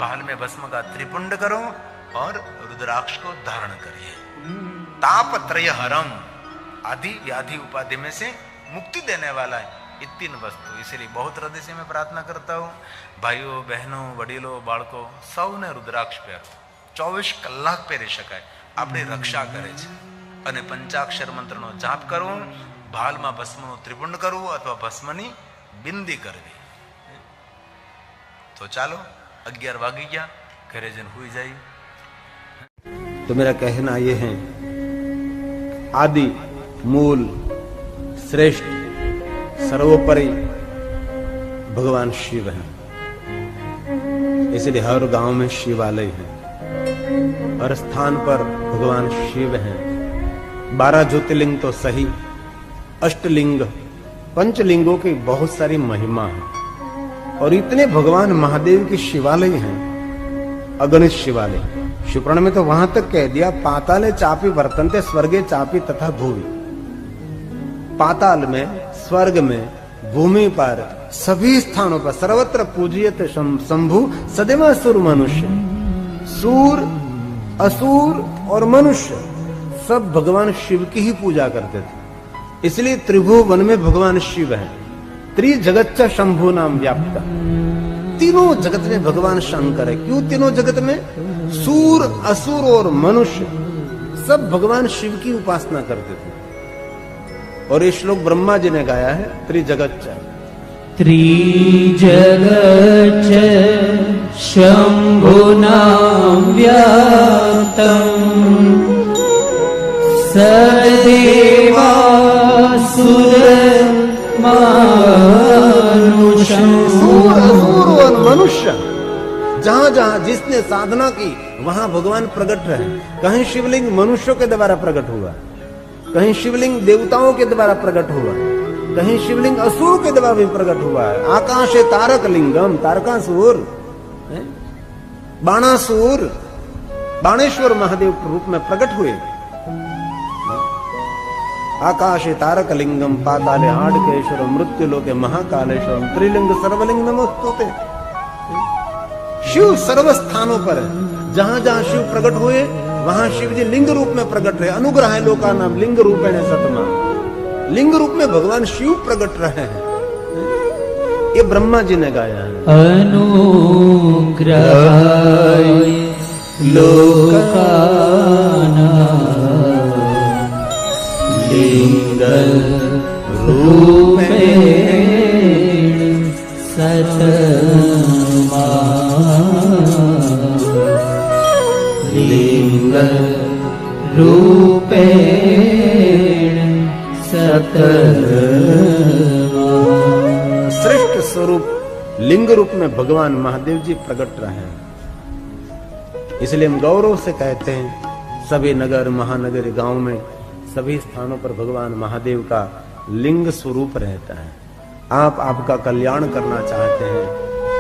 बाल में भस्म का त्रिपुंड करो और रुद्राक्ष को धारण करिए। तापत्रय हरम, आदि व्याधि उपाधि में से मुक्ति देने वाला है ये 3 वस्तु। इसलिए बहुत हृदय से मैं प्रार्थना करता हूँ, भाइयों बहनों वडीलो बाळको સૌને रुद्राक्ष પહેરો। 24 કલાક પહેરી શકાય, આપણી રક્ષા કરે છે। અને પંચાક્ષર મંત્રનો જાપ કરવો, ભાલમાં ભસ્મનો ત્રિપુંડ કરવું અથવા ભસ્મની બિંદી કરવી। તો ચાલો 11 વાગી ગયા, ઘરે જઈને હુઈ જાય। तो मेरा कहना ये है, आदि मूल श्रेष्ठ सर्वोपरि भगवान शिव हैं। इसलिए हर गांव में शिवालय है, हर स्थान पर भगवान शिव हैं। 12 ज्योतिर्लिंग तो सही, अष्टलिंग पंचलिंगों की बहुत सारी महिमा है। और इतने भगवान महादेव के शिवालय हैं, अगणित शिवालय। शिवपुराण में तो वहां तक कह दिया, पाताले चापी वर्तन्ते स्वर्गे चापी तथा भूमि। पाताल में, स्वर्ग में, भूमि पर, सभी स्थानों पर सर्वत्र पूज्यते शंभु सदैव असुर मनुष्य। सूर, असुर और मनुष्य सब भगवान शिव की ही पूजा करते थे। इसलिए त्रिभुवन में भगवान शिव है। त्रिजगच्च शंभु नाम व्याप्त, तीनों जगत में भगवान शंकर है। क्यों तीनों जगत में? सूर, असुर और मनुष्य सब भगवान शिव की उपासना करते थे। और ये श्लोक ब्रह्मा जी ने गाया है, त्रिजगच्च त्रिजगच्च शंभुनाम व्याप्तम् सर्वदेवासुर मानुषम्। सूर, असुर और मनुष्य, जहां जहां जिसने साधना की वहां भगवान प्रकट रहे। कहीं शिवलिंग मनुष्यों के द्वारा प्रकट हुआ, कहीं शिवलिंग देवताओं के द्वारा प्रकट हुआ, कहीं शिवलिंग असुर के द्वारा भी प्रकट हुआ है। आकाशे तारक लिंगम, तारकासुर, बाणासुर, बाणेश्वर महादेव के रूप में प्रकट हुए। आकाशे तारक लिंगम पाताले हाड़केश्वर मृत्यु लोके महाकालेश्वर त्रिलिंग सर्वलिंग नमोस्तुते। शिव सर्व स्थानों पर है। जहां जहां शिव प्रकट हुए वहां शिव जी लिंग रूप में प्रकट रहे। अनुग्रह है लोका नाम लिंग रूपेण सतमा, लिंग रूप में भगवान शिव प्रकट रहे हैं। ये ब्रह्मा जी ने गाया है। अनुग्रह लोकानां लिंग रूपेण सतमा, लिंग रूपेण श्रेष्ठ स्वरूप लिंग रूप में भगवान महादेव जी प्रकट रहे हैं। इसलिए हम गौरव से कहते हैं, सभी नगर महानगर गांव में सभी स्थानों पर भगवान महादेव का लिंग स्वरूप रहता है। आप आपका कल्याण करना चाहते हैं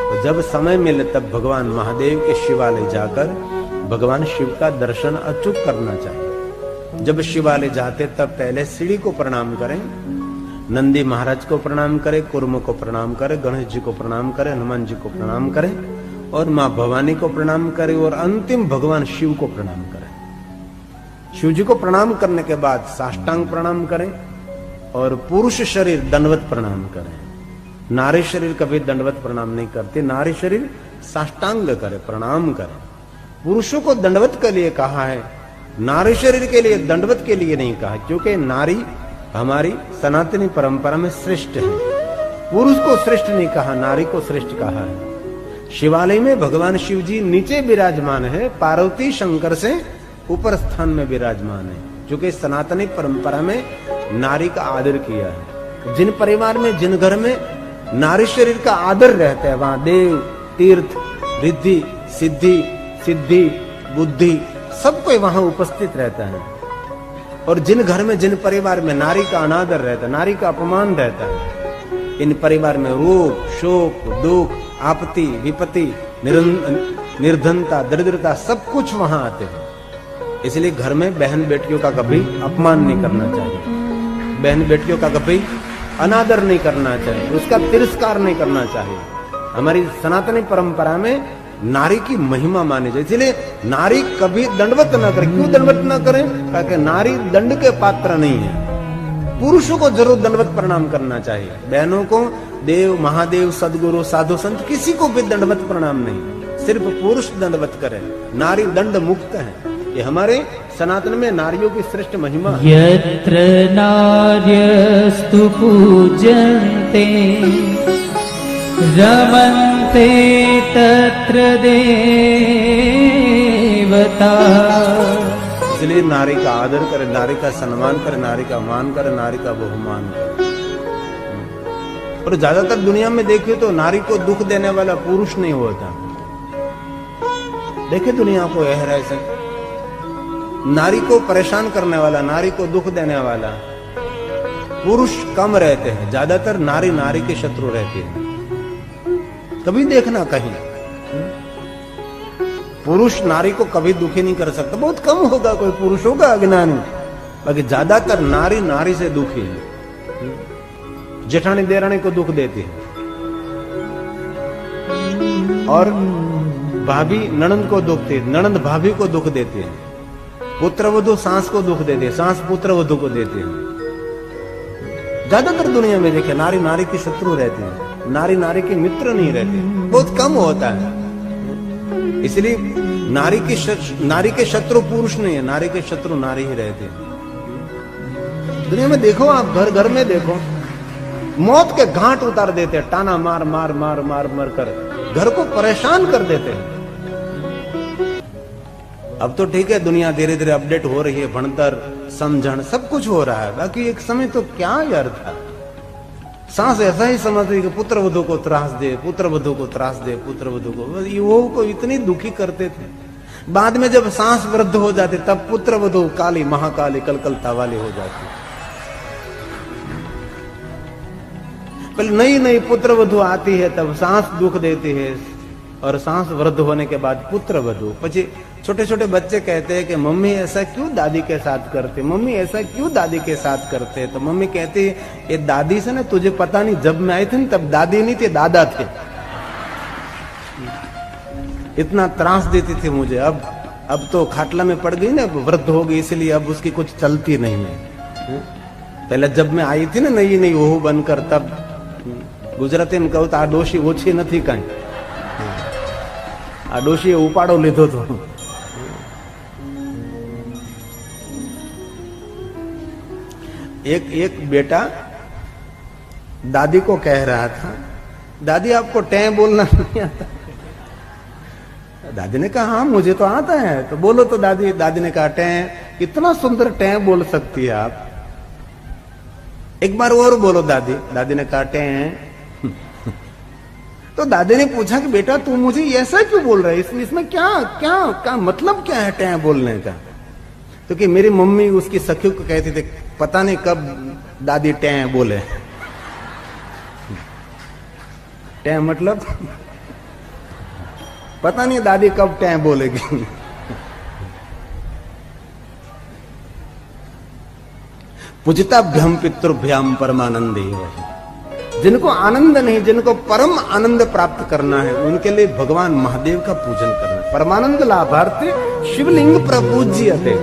तो जब समय मिले तब भगवान महादेव के शिवालय जाकर भगवान शिव का दर्शन अचूक करना चाहिए। जब शिवालय जाते तब पहले सीढ़ी को प्रणाम करें, नंदी महाराज को प्रणाम करें, कुर्म को प्रणाम करें, गणेश जी को प्रणाम करें, हनुमान जी को प्रणाम करें और माँ भवानी को प्रणाम करें और अंतिम भगवान शिव को प्रणाम करें। शिव जी को प्रणाम करने के बाद साष्टांग प्रणाम करें और पुरुष शरीर दंडवत प्रणाम करें। नारी शरीर कभी दंडवत प्रणाम नहीं करते, नारी शरीर साष्टांग करे, प्रणाम करे। पुरुषों को दंडवत के लिए कहा है, नारी शरीर के लिए दंडवत के लिए नहीं कहा, क्योंकि नारी हमारी सनातनी परंपरा में श्रेष्ठ है। पुरुष को श्रेष्ठ नहीं कहा, नारी को श्रेष्ठ कहा है। शिवालय में भगवान शिव जी नीचे विराजमान है, पार्वती शंकर से ऊपर स्थान में विराजमान है, क्योंकि सनातनी परंपरा में नारी का आदर किया है। जिन परिवार में, जिन घर में नारी शरीर का आदर रहता है, वहां देव, तीर्थ, रिद्धि, सिद्धि, बुद्धि सब कोई वहां उपस्थित रहता है। और जिन घर में, जिन परिवार में नारी का अनादर रहता है, नारी का अपमान रहता है, इन परिवार में रोग, शोक, दुख, आपत्ति, विपत्ति, निर्धनता, दरिद्रता सब कुछ वहां आते हैं। इसलिए घर में बहन बेटियों का कभी अपमान नहीं करना चाहिए, बहन बेटियों का कभी अनादर नहीं करना चाहिए, उसका तिरस्कार नहीं करना चाहिए। हमारी सनातनी परंपरा में नारी की महिमा मानी जाए, इसलिए नारी कभी दंडवत न करे। क्यों दंडवत न करें? क्योंकि नारी दंड के पात्र नहीं है। पुरुषों को जरूर दंडवत प्रणाम करना चाहिए, बहनों को देव, महादेव, सदगुरु, साधु संत किसी को भी दंडवत प्रणाम नहीं, सिर्फ पुरुष दंडवत करे। नारी दंड मुक्त है। ये हमारे सनातन में नारियों की श्रेष्ठ महिमा है। यत्र नार्यस्तु पूज्यन्ते रमन्ते तत्र देवता। इसलिए नारी का आदर करे, नारी का सम्मान करे, नारी का मान करे, नारी का बहुमान करे। और ज्यादातर दुनिया में देखिए तो नारी को दुख देने वाला पुरुष नहीं होता। देखिए दुनिया को यह से नारी को परेशान करने वाला, नारी को दुख देने वाला पुरुष कम रहते हैं। ज्यादातर नारी नारी के शत्रु रहते हैं। कभी देखना कहीं पुरुष नारी को कभी दुखी नहीं कर सकता। बहुत कम होगा कोई पुरुष होगा अज्ञानी, बाकी ज्यादातर नारी नारी से दुखी है। जेठानी देरानी को दुख देती है और भाभी ननंद को दुख देती है, ननंद भाभी को दुख देती है, पुत्रवधू सास को दुख देती है, सास पुत्रवधू को देती है। ज्यादातर दुनिया में देखे नारी नारी की शत्रु रहती है, नारी नारी के मित्र नहीं रहते, बहुत कम होता है। इसलिए नारी के शत्रु पुरुष नहीं है, नारी के शत्रु नारी ही रहते हैं। दुनिया में देखो, आप घर घर में देखो, मौत के घाट उतार देते हैं, टाना मार मार मार मार मार कर घर को परेशान कर देते हैं। अब तो ठीक है, दुनिया धीरे धीरे अपडेट हो रही है, भणतर, समझण सब कुछ हो रहा है, बाकी एक समय तो क्या यार था। सास ऐसा ही समझती कि पुत्रवधू को त्रास दे, पुत्रवधू को त्रास दे, पुत्रवधू को, युवाओं को इतनी दुखी करते थे। बाद में जब सास वृद्ध हो जाती तब पुत्रवधू काली महाकाली कलकलता वाली हो जाती। पहले नई नई पुत्रवधू आती है तब सास दुख देती है, और सांस वृद्ध होने के बाद पुत्रवधू। પછી छोटे छोटे बच्चे कहते हैं कि मम्मी ऐसा क्यों दादी के साथ करते, मम्मी ऐसा क्यों दादी के साथ करते। तो मम्मी कहती है ये दादी से ना तुझे पता नहीं, जब मैं आई थी ना तब दादी नहीं थी, दादा थे, इतना त्रास देती थी मुझे। अब तो खाटला में पड़ गई ना, वृद्ध हो गई, इसलिए अब उसकी कुछ चलती नहीं है। पहले जब मैं आई थी ना नई नई वहू बनकर, तब गुजराती में कहूँ तो आ डोशी ओછી નથી કાંઈ, આ ડોશીએ ઉપાડો લીધો હતો। एक बेटा दादी को कह रहा था, दादी आपको टैं बोलना नहीं आता। दादी ने कहा हाँ मुझे तो आता है, तो बोलो तो दादी। दादी ने कहा टैं, इतना सुंदर टैं बोल सकती है आप, एक बार और बोलो दादी। दादी ने कहा टैं। तो दादी ने पूछा कि बेटा तू मुझे ऐसा क्यों बोल रहा है, इसमें क्या क्या क्या मतलब क्या है टैं बोलने का। तो कि मेरी मम्मी उसकी सखियों को कहती थी पता नहीं कब दादी टैं बोले। टैं मतलब पता नहीं दादी कब टैं बोलेगी। पूजिताभ्याम पितृभ्याम परमानंदी। जिनको आनंद नहीं, जिनको परम आनंद प्राप्त करना है, उनके लिए भगवान महादेव का पूजन करना। परमानंद लाभार्थे शिवलिंग प्रपूज्यते।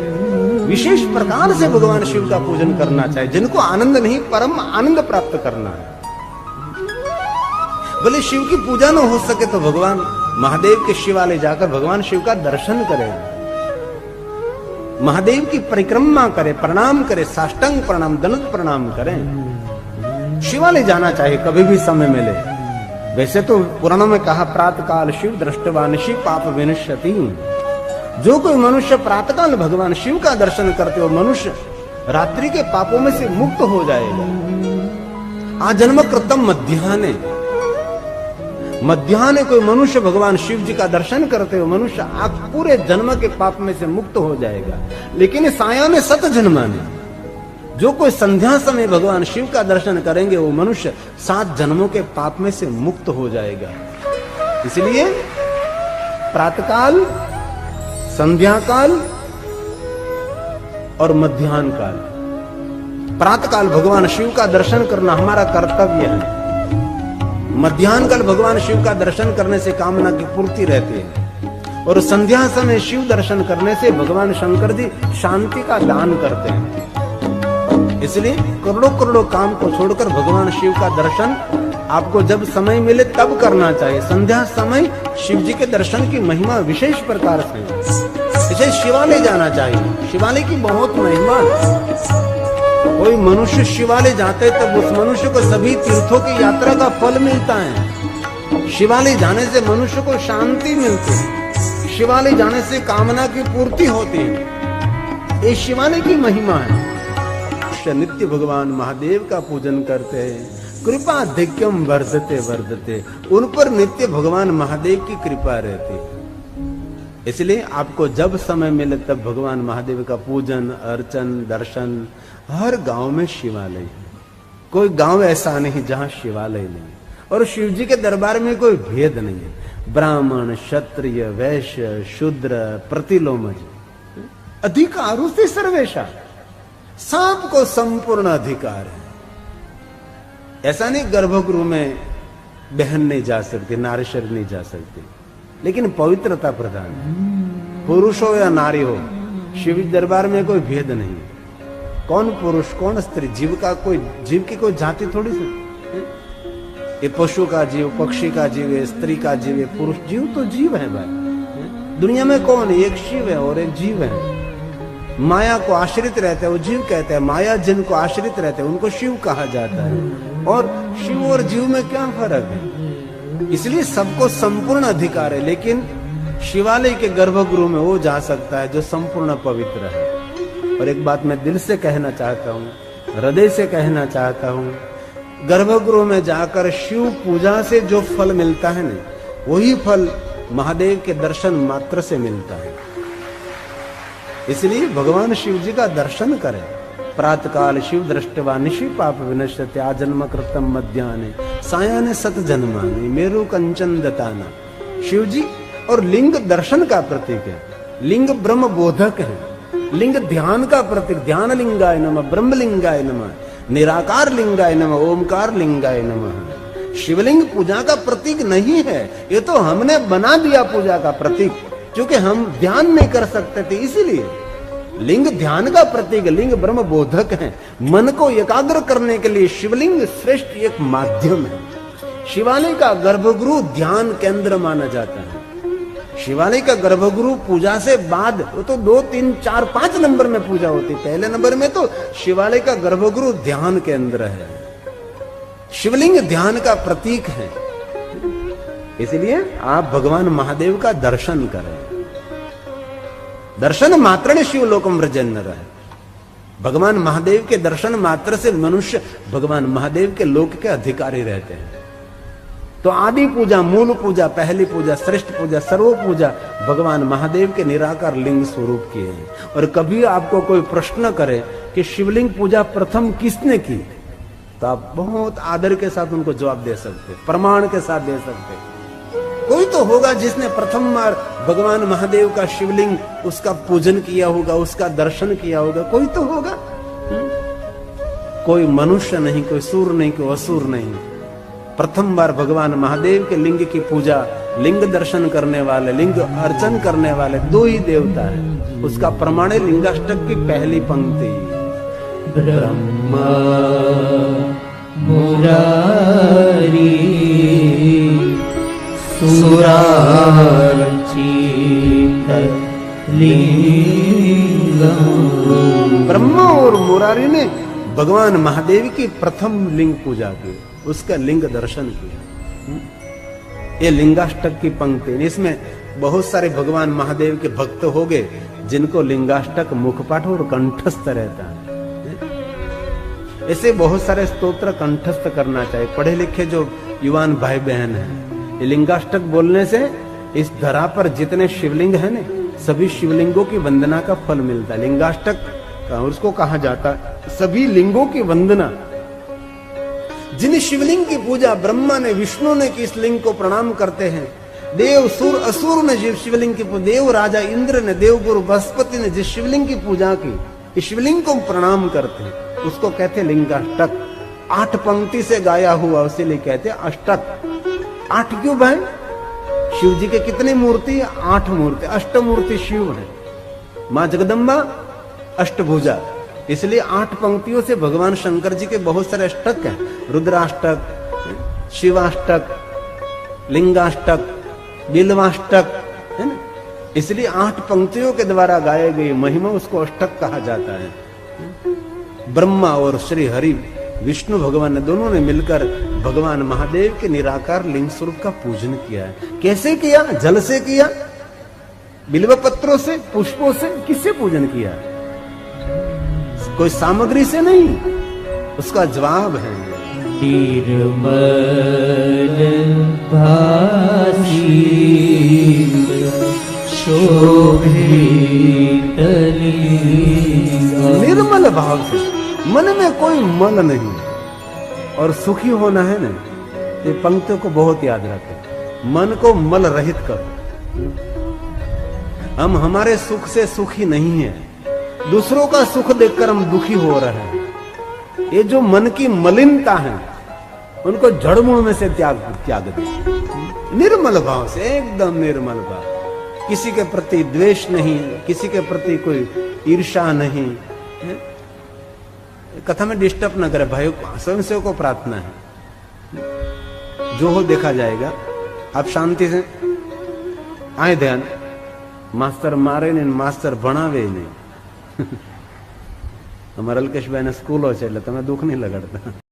विशेष प्रकार से भगवान शिव का पूजन करना चाहिए, जिनको आनंद नहीं परम आनंद प्राप्त करना है। भले शिव की पूजा न हो सके तो भगवान महादेव के शिवालय जाकर भगवान शिव का दर्शन करें, महादेव की परिक्रमा करें, प्रणाम करें, साष्टांग प्रणाम, दंड प्रणाम करें। शिवालय जाना चाहिए कभी भी समय मिले। वैसे तो पुराणों में कहा प्रातःकाल शिव दृष्टवानिशी पाप विनश्यति। जो कोई मनुष्य प्रातःकाल भगवान शिव का दर्शन करते हो मनुष्य रात्रि के पापों में से मुक्त हो जाएगा। आजन्म कृतम मध्याह्ने, मध्याह्न कोई मनुष्य भगवान शिव जी का दर्शन करते हो मनुष्य आप पूरे जन्म के पाप में से मुक्त हो जाएगा। लेकिन सायाने सत जन्माने, जो कोई संध्या समय भगवान शिव का दर्शन करेंगे वो मनुष्य 7 जन्मों के पाप में से मुक्त हो जाएगा। इसलिए प्रातःकाल, संध्या काल और मध्याह्न काल, प्रातःकाल भगवान शिव का दर्शन करना हमारा कर्तव्य है। मध्याह्न काल भगवान शिव का दर्शन करने से कामना की पूर्ति रहती है और संध्या समय शिव दर्शन करने से भगवान शंकर जी शांति का दान करते हैं। इसलिए करोड़ों करोड़ों काम को छोड़कर भगवान शिव का दर्शन आपको जब समय मिले तब करना चाहिए। संध्या समय शिव जी के दर्शन की महिमा विशेष प्रकार से है। इसे शिवालय जाना चाहिए, शिवालय की बहुत महिमा है। कोई मनुष्य शिवालय जाते तब उस मनुष्य को सभी तीर्थों की यात्रा का फल मिलता है। शिवालय जाने से मनुष्य को शांति मिलती है, शिवालय जाने से कामना की पूर्ति होती है। ये शिवालय की महिमा है। नित्य भगवान महादेव का पूजन करते हैं, कृपा अधिक्यम वर्धते वर्धते, उन पर नित्य भगवान महादेव की कृपा रहती है। इसलिए आपको जब समय मिले तब भगवान महादेव का पूजन अर्चन दर्शन। हर गांव में शिवालय है, कोई गांव ऐसा नहीं जहां शिवालय नहीं। और शिव जी के दरबार में कोई भेद नहीं है, ब्राह्मण क्षत्रिय वैश्य शूद्र प्रतिलोमज, अधिकारों से सर्वेशा, सबको संपूर्ण अधिकार है। ऐसा नहीं गर्भगृह में बहन नहीं जा सकती, नारीशर नहीं जा सकती, लेकिन पवित्रता प्रधान है। पुरुष हो या नारी हो, शिव दरबार में कोई भेद नहीं। कौन पुरुष कौन स्त्री, जीव की कोई जाति थोड़ी सी। ये पशु का जीव, पक्षी का जीव है, स्त्री का जीव है, पुरुष जीव तो जीव है भाई। दुनिया में कौन है? एक शिव है और एक जीव है। माया को आश्रित रहते हैं वो जीव कहते हैं, माया जिनको आश्रित रहते हैं उनको शिव कहा जाता है। और शिव और जीव में क्या फर्क है? इसलिए सबको संपूर्ण अधिकार है, लेकिन शिवालय के गर्भगृह में वो जा सकता है जो संपूर्ण पवित्र है। और एक बात मैं दिल से कहना चाहता हूँ, हृदय से कहना चाहता हूँ, गर्भगृह में जाकर शिव पूजा से जो फल मिलता है ना, वही फल महादेव के दर्शन मात्र से मिलता है। इसलिए भगवान शिव जी का दर्शन करें। प्रातःकाल शिव दृष्टवा निशि पाप विनश्यते, आजन्म कृतम मध्याह्ने सायाने सत जन्मानि मेरु कंचन दताना। शिव जी और लिंग दर्शन का प्रतीक है, लिंग ब्रह्म बोधक है, लिंग ध्यान का प्रतीक, ध्यान लिंगाय नमः, ब्रह्म लिंगाय नमः, निराकार लिंगाय नमः, ओमकार लिंगाय नमः। शिवलिंग पूजा का प्रतीक नहीं है, ये तो हमने बना दिया पूजा का प्रतीक, क्योंकि हम ध्यान नहीं कर सकते थे। इसीलिए लिंग ध्यान का प्रतीक, लिंग ब्रह्म बोधक है। मन को एकाग्र करने के लिए शिवलिंग श्रेष्ठ एक माध्यम है। शिवालय का गर्भगृह ध्यान केंद्र माना जाता है। शिवालय का गर्भगृह पूजा से बाद वो तो 2, 3, 4, 5 नंबर में पूजा होती है। पहले नंबर में तो शिवालय का गर्भगृह ध्यान केंद्र है। शिवलिंग ध्यान का प्रतीक है। इसलिए आप भगवान महादेव का दर्शन करें। दर्शन मात्र ने शिवलोकम व्रजन रहे। भगवान महादेव के दर्शन मात्र से मनुष्य भगवान महादेव के लोक के अधिकारी रहते हैं। तो आदि पूजा, मूल पूजा, पहली पूजा, श्रेष्ठ पूजा, सर्व पूजा भगवान महादेव के निराकार लिंग स्वरूप की है। और कभी आपको कोई प्रश्न करे कि शिवलिंग पूजा प्रथम किसने की, तो आप बहुत आदर के साथ उनको जवाब दे सकते, प्रमाण के साथ दे सकते। कोई तो होगा जिसने प्रथम बार भगवान महादेव का शिवलिंग उसका पूजन किया होगा, उसका दर्शन किया होगा, कोई तो होगा। कोई मनुष्य नहीं, कोई सूर नहीं, कोई असुर नहीं। प्रथम बार भगवान महादेव के लिंग की पूजा लिंग दर्शन करने वाले, लिंग अर्चन करने वाले दो ही देवता है। उसका प्रमाण है लिंगाष्टक की पहली पंक्ति, ब्रह्मा मुरारी सुरार्चित लिंगम। ब्रह्मा और मुरारी ने भगवान महादेव की प्रथम लिंग पूजा की, उसका लिंग दर्शन किया। ये लिंगाष्टक की पंक्ति, इसमें बहुत सारे भगवान महादेव के भक्त हो गए जिनको लिंगाष्टक मुखपाठ और कंठस्थ रहता है। ऐसे बहुत सारे स्तोत्र कंठस्थ करना चाहिए। पढ़े लिखे जो युवान भाई बहन हैं, ये लिंगाष्टक बोलने से इस धरा पर जितने शिवलिंग हैं ना, सभी शिवलिंगों की वंदना का फल मिलता है। लिंगाष्टक उसको कहा जाता है सभी लिंगों की वंदना। जिन शिवलिंग की पूजा ब्रह्मा ने, विष्णु ने की, इस लिंग को प्रणाम करते हैं। देव सुर असुर ने जिस शिवलिंग की, देव राजा इंद्र ने, देव गुरु बृहस्पति ने जिस शिवलिंग की पूजा की, इस शिवलिंग को प्रणाम करते हैं, उसको कहते हैं लिंगाष्टक। 8 पंक्ति से गाया हुआ, उसीलिए कहते हैं अष्टक। 8 क्यों भाई? शिव जी के कितनी मूर्ति? 8 मूर्ति। अष्टमूर्ति शिव है, मां जगदम्बा अष्टभुजा, इसलिए 8 पंक्तियों से भगवान शंकर जी के बहुत सारे अष्टक हैं। रुद्राष्टक, शिवाष्टक, लिंगाष्टक, बिल्वाष्टक, है ना। इसलिए 8 पंक्तियों के द्वारा गाए गई महिमा, उसको अष्टक कहा जाता है। ब्रह्मा और श्री हरि विष्णु भगवान ने, दोनों ने मिलकर भगवान महादेव के निराकार लिंग स्वरूप का पूजन किया है। कैसे किया? जल से किया, बिल्व पत्रों से, पुष्पों से। किससे पूजन किया? कोई सामग्री से नहीं, उसका जवाब है निर्मल भासी शोभित लिंगम। निर्मल भाव से, मन में कोई मल नहीं, और सुखी होना है ना, ये पंक्तियों को बहुत याद रखें। मन को मल रहित करो। हम हमारे सुख से सुखी नहीं है, दूसरों का सुख देखकर हम दुखी हो रहे हैं। ये जो मन की मलिनता है, उनको जड़मूल में से त्याग दे। निर्मल भाव से, एकदम निर्मल भाव। किसी के प्रति द्वेष नहीं, किसी के प्रति कोई ईर्ष्या नहीं। कथा में डिस्टर्ब ना करे भाइयों, स्वयं सेवक को प्रार्थना है, जो हो देखा जाएगा। आप शांति से आए, ध्यान। मास्टर मारे नहीं, मास्टर भणावे नहीं। અમારા અલ્કેશભાઈને સ્કૂલો છે એટલે તમે દુઃખ નહીં લગાડતા।